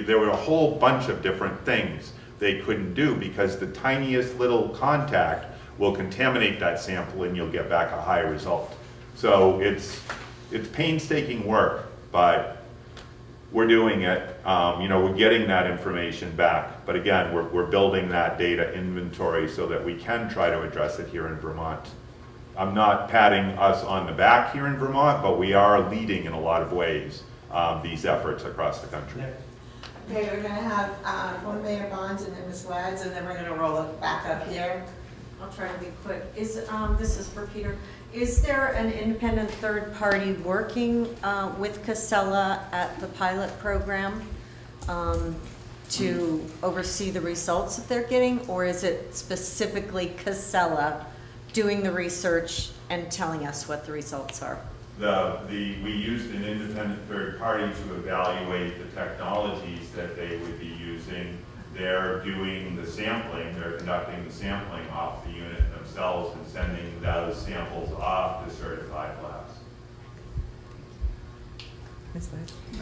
there were a whole bunch of different things they couldn't do because the tiniest little contact will contaminate that sample and you'll get back a high result. So it's painstaking work, but we're doing it. We're getting that information back. But again, we're building that data inventory so that we can try to address it here in Vermont. I'm not patting us on the back here in Vermont, but we are leading in a lot of ways these efforts across the country. Okay, we're gonna have one Mayor Bonds and then Ms. Lads, and then we're gonna roll it back up here. I'll try to be quick. This is for Peter. Is there an independent third party working with Casella at the pilot program to oversee the results that they're getting, or is it specifically Casella doing the research and telling us what the results are? We used an independent third party to evaluate the technologies that they would be using. They're doing the sampling, they're conducting the sampling off the unit themselves and sending those samples off to certified labs.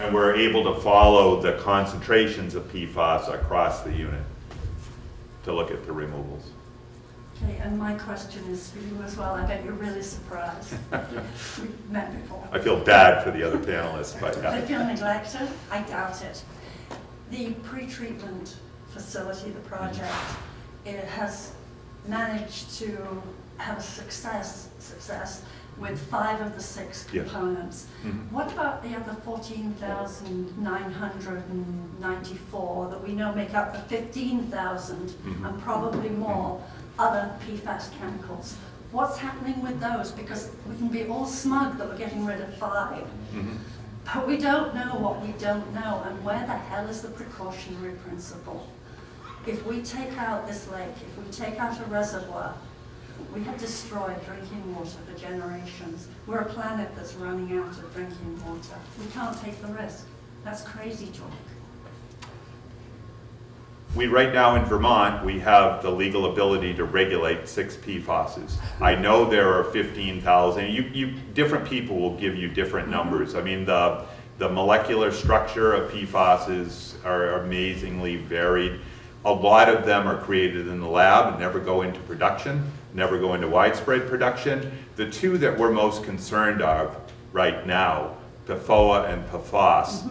And we're able to follow the concentrations of PFAS across the unit to look at the removals. Okay, and my question is for you as well. I bet you're really surprised. We've met before. I feel bad for the other panelists, but yeah. They feel neglected? I doubt it. The pre-treatment facility, the project, it has managed to have a success with 5 of the 6 components. Mm-hmm. What about the other 14,994 that we know make up the 15,000 and probably more other PFAS chemicals? What's happening with those? Because we can be all smug that we're getting rid of 5. But we don't know what we don't know, and where the hell is the precautionary principle? If we take out this lake, if we take out a reservoir, we have destroyed drinking water for generations. We're a planet that's running out of drinking water. We can't take the risk. That's crazy talk. Right now in Vermont, we have the legal ability to regulate 6 PFASs. I know there are 15,000. Different people will give you different numbers. I mean, the molecular structure of PFASs are amazingly varied. A lot of them are created in the lab and never go into production, never go into widespread production. The 2 that we're most concerned of right now, PFOA and PFAS,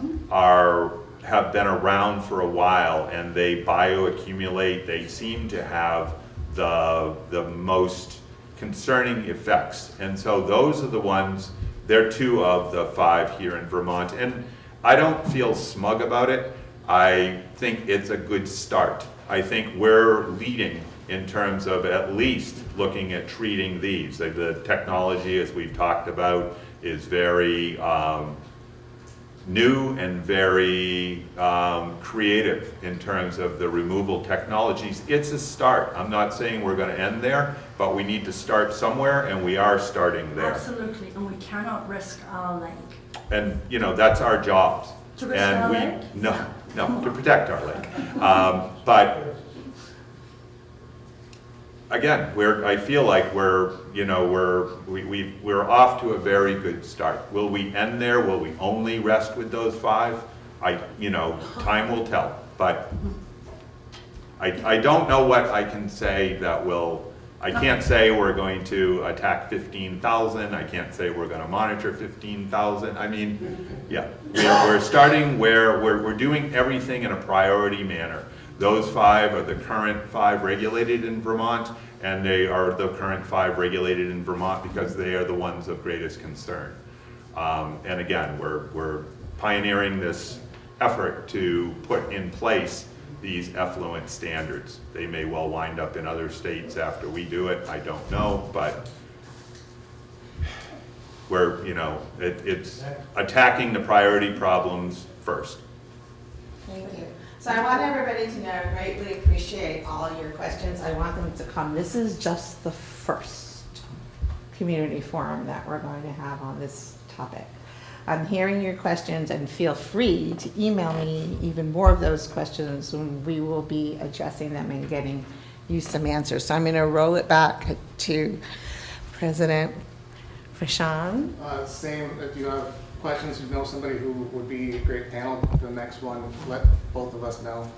have been around for a while, and they bioaccumulate. They seem to have the most concerning effects. And so those are the ones, they're 2 of the 5 here in Vermont. And I don't feel smug about it. I think it's a good start. I think we're leading in terms of at least looking at treating these. The technology, as we've talked about, is very new and very creative in terms of the removal technologies. It's a start. I'm not saying we're going to end there, but we need to start somewhere, and we are starting there. Absolutely, and we cannot risk our lake. And that's our jobs. To risk our lake? No, to protect our lake. But again, I feel like we're off to a very good start. Will we end there? Will we only rest with those 5? Time will tell. But I don't know what I can say I can't say we're going to attack 15,000. I can't say we're going to monitor 15,000. I mean, yeah, we're starting where we're doing everything in a priority manner. Those 5 are the current 5 regulated in Vermont, and they are the current 5 regulated in Vermont because they are the ones of greatest concern. And again, we're pioneering this effort to put in place these effluent standards. They may well wind up in other states after we do it. I don't know, but it's attacking the priority problems first. Thank you. So I want everybody to know I greatly appreciate all your questions. I want them to come. This is just the first community forum that we're going to have on this topic. I'm hearing your questions, and feel free to email me even more of those questions when we will be addressing them and getting you some answers. So I'm going to roll it back to President Fashan. Same, if you have questions, you know somebody who would be a great panel for the next one, let both of us know.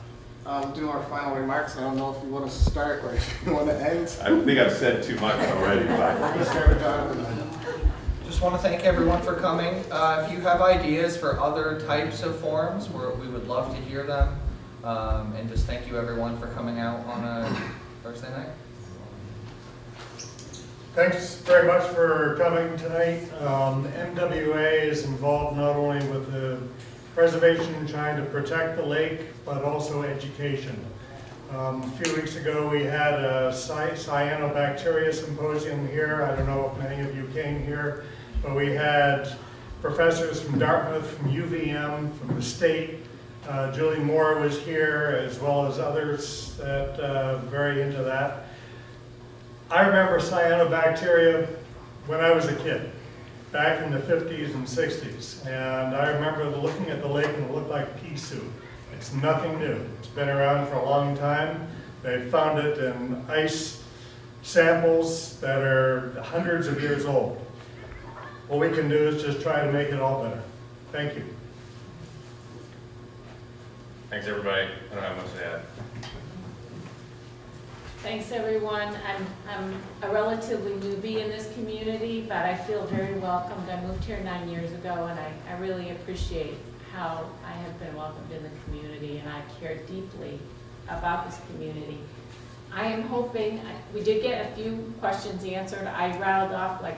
Do our final remarks. I don't know if you want to start or if you want to end. I think I've said too much already, but Let's start with Jonathan. Just want to thank everyone for coming. If you have ideas for other types of forums, we would love to hear them. And just thank you everyone for coming out on a Thursday night. Thanks very much for coming tonight. NWA is involved not only with the preservation, trying to protect the lake, but also education. A few weeks ago we had a cyanobacteria symposium here. I don't know if many of you came here, but we had professors from Dartmouth, from UVM, from the state. Julie Moore was here, as well as others that are very into that. I remember cyanobacteria when I was a kid, back in the 50s and 60s. And I remember looking at the lake and it looked like pea soup. It's nothing new. It's been around for a long time. They found it in ice samples that are hundreds of years old. What we can do is just try to make it all better. Thank you. Thanks, everybody. I don't have much to add. Thanks, everyone. I'm a relatively newbie in this community, but I feel very welcomed. I moved here 9 years ago, and I really appreciate how I have been welcomed in the community, and I care deeply about this community. I am hoping, we did get a few questions answered. I rattled off like,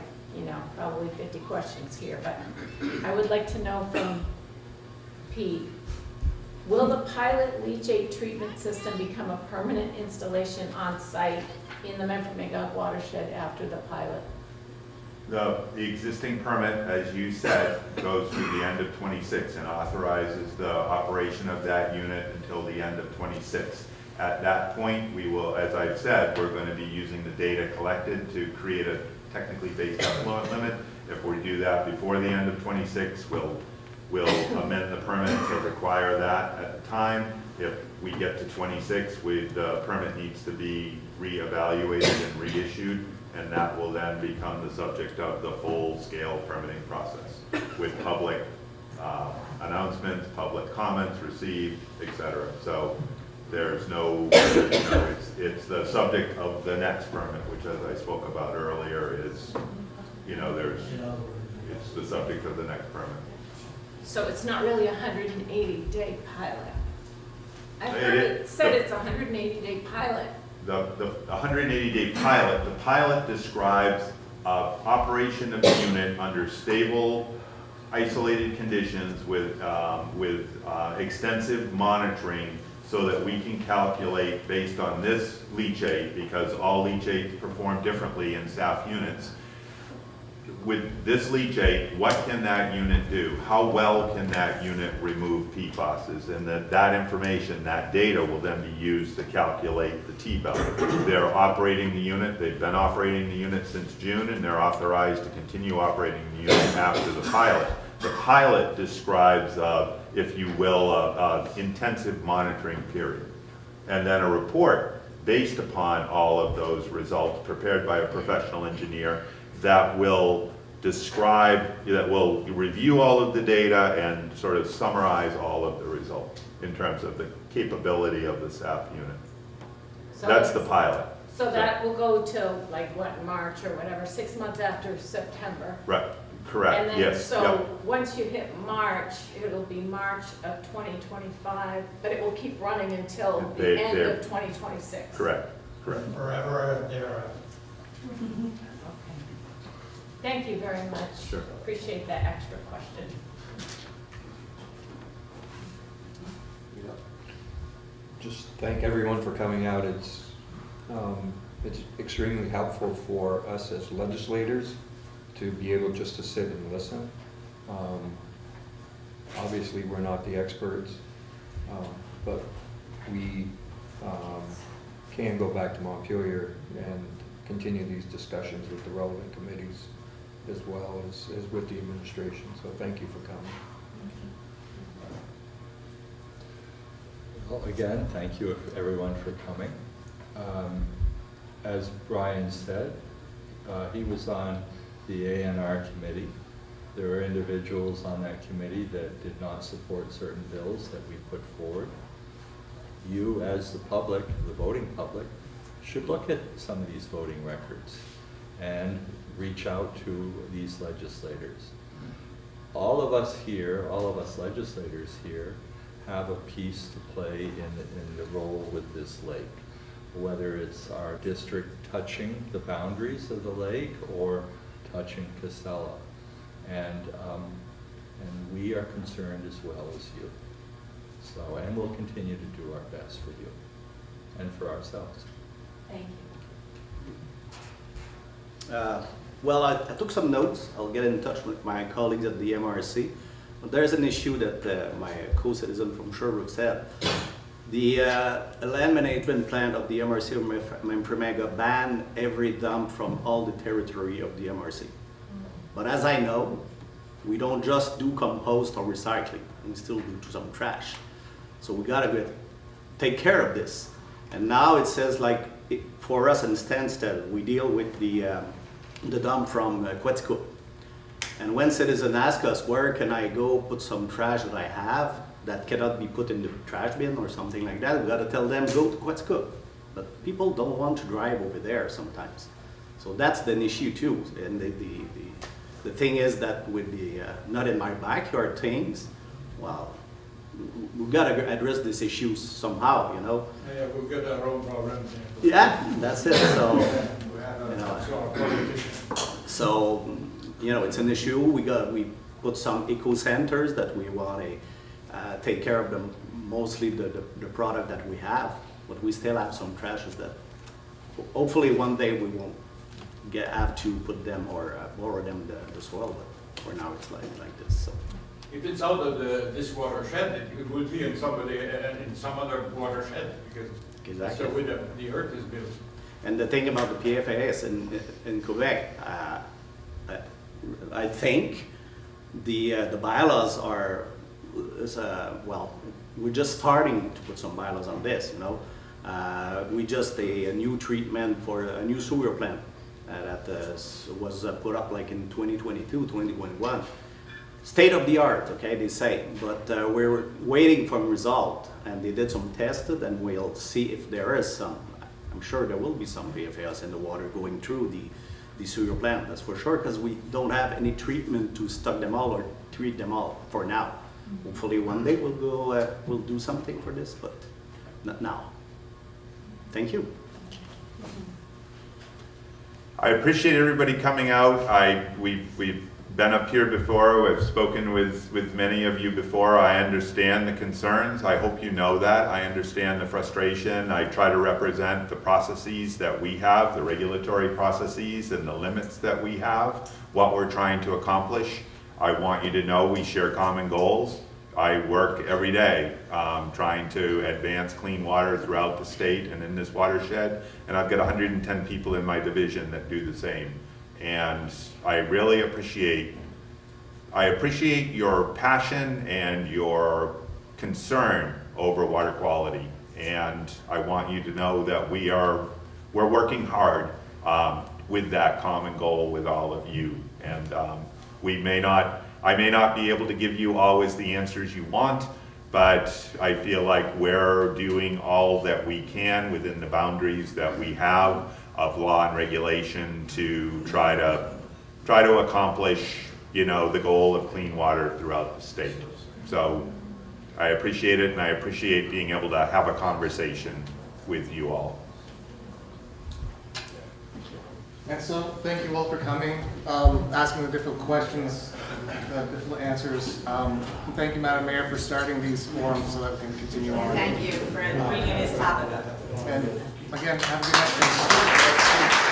probably 50 questions here, but I would like to know from Pete, will the pilot leachate treatment system become a permanent installation on site in the Memphis-Magog watershed after the pilot? The existing permit, as you said, goes through the end of 26 and authorizes the operation of that unit until the end of 26. At that point, we will, as I've said, we're going to be using the data collected to create a technically based effluent limit. If we do that before the end of 26, we'll amend the permit to require that at the time. If we get to 26, the permit needs to be reevaluated and reissued, and that will then become the subject of the full-scale permitting process with public announcements, public comments received, etc. So there's no, it's the subject of the next permit, which, as I spoke about earlier, is, it's the subject of the next permit. So it's not really a 180-day pilot. I've heard it said it's a 180-day pilot. The 180-day pilot, the pilot describes operation of the unit under stable, isolated conditions with extensive monitoring so that we can calculate based on this leachate, because all leachates perform differently in SAF units. With this leachate, what can that unit do? How well can that unit remove PFASs? And that information, that data will then be used to calculate the T-belt. They're operating the unit, they've been operating the unit since June, and they're authorized to continue operating the unit after the pilot. The pilot describes, if you will, intensive monitoring period. And then a report based upon all of those results prepared by a professional engineer that will describe, that will review all of the data and sort of summarize all of the results in terms of the capability of the SAF unit. So that's the pilot. So that will go till like what, March or whatever, 6 months after September. Right, correct, And then, yes. so Yep. once you hit March, it'll be March of 2025, but it will keep running until the end of 2026. Correct, correct. Forever thereafter. Thank you very much. Sure. Appreciate that extra question. Just thank everyone for coming out. It's extremely helpful for us as legislators to be able just to sit and listen. Obviously, we're not the experts, but we can go back to Montpelier and continue these discussions with the relevant committees as well as with the administration. So thank you for coming. Well, again, thank you everyone for coming. As Brian said, he was on the ANR committee. There were individuals on that committee that did not support certain bills that we put forward. You, as the public, the voting public, should look at some of these voting records and reach out to these legislators. All of us here, all of us legislators here, have a piece to play in the role with this lake. Whether it's our district touching the boundaries of the lake or touching Casella. And we are concerned as well as you. So, and we'll continue to do our best for you and for ourselves. Thank you. Well, I took some notes. I'll get in touch with my colleagues at the MRC. But there's an issue that my co-citizen from Sherbrooke said. The land management plan of the MRC of Memphremagog banned every dump from all the territory of the MRC. But as I know, we don't just do compost or recycling. We still do some trash. So we gotta take care of this. And now it says like, for us in Stansted, we deal with the dump from Quetzcook. And when citizens ask us, where can I go put some trash that I have that cannot be put in the trash bin or something like that, we gotta tell them, go to Quetzcook. But people don't want to drive over there sometimes. So that's an issue too. And the thing is that with the not in my backyard things, well, we've got to address these issues somehow, you know. Yeah, we've got our own problems. Yeah, that's it. So, We have you know, so our politicians. so, you know, it's an issue. We put some eco centers that we want to take care of them, mostly the product that we have, but we still have some trashes that hopefully one day we won't have to put them or borrow them the soil, but for now it's like this. So. If it's out of this watershed, it will be in some other watershed because Exactly. so with the earth is built. And the thing about the PFAS in Quebec, I think the bylaws are well, we're just starting to put some bylaws on this. You know, we just a new treatment for a new sewer plant that was put up like in 2022, 2021. State of the art, okay, they say, but we're waiting for a result, and they did some tests, and we'll see if there is some. I'm sure there will be some PFAS in the water going through the sewer plant, that's for sure, because we don't have any treatment to stop them all or treat them all for now. Hopefully one day we'll go, we'll do something for this, but not now. Thank you. I appreciate everybody coming out. We've been up here before. I've spoken with many of you before. I understand the concerns. I hope you know that. I understand the frustration. I try to represent the processes that we have, the regulatory processes and the limits that we have, what we're trying to accomplish. I want you to know we share common goals. I work every day trying to advance clean water throughout the state and in this watershed, and I've got 110 people in my division that do the same. And I really appreciate your passion and your concern over water quality. And I want you to know that we're working hard with that common goal with all of you. And I may not be able to give you always the answers you want, but I feel like we're doing all that we can within the boundaries that we have of law and regulation to try to accomplish, you know, the goal of clean water throughout the state. So I appreciate it, and I appreciate being able to have a conversation with you all. And so, thank you all for coming, asking the different questions, the different answers. Thank you, Madam Mayor, for starting these forums so that we can continue on. Thank you for bringing this topic up. And again, have a good night.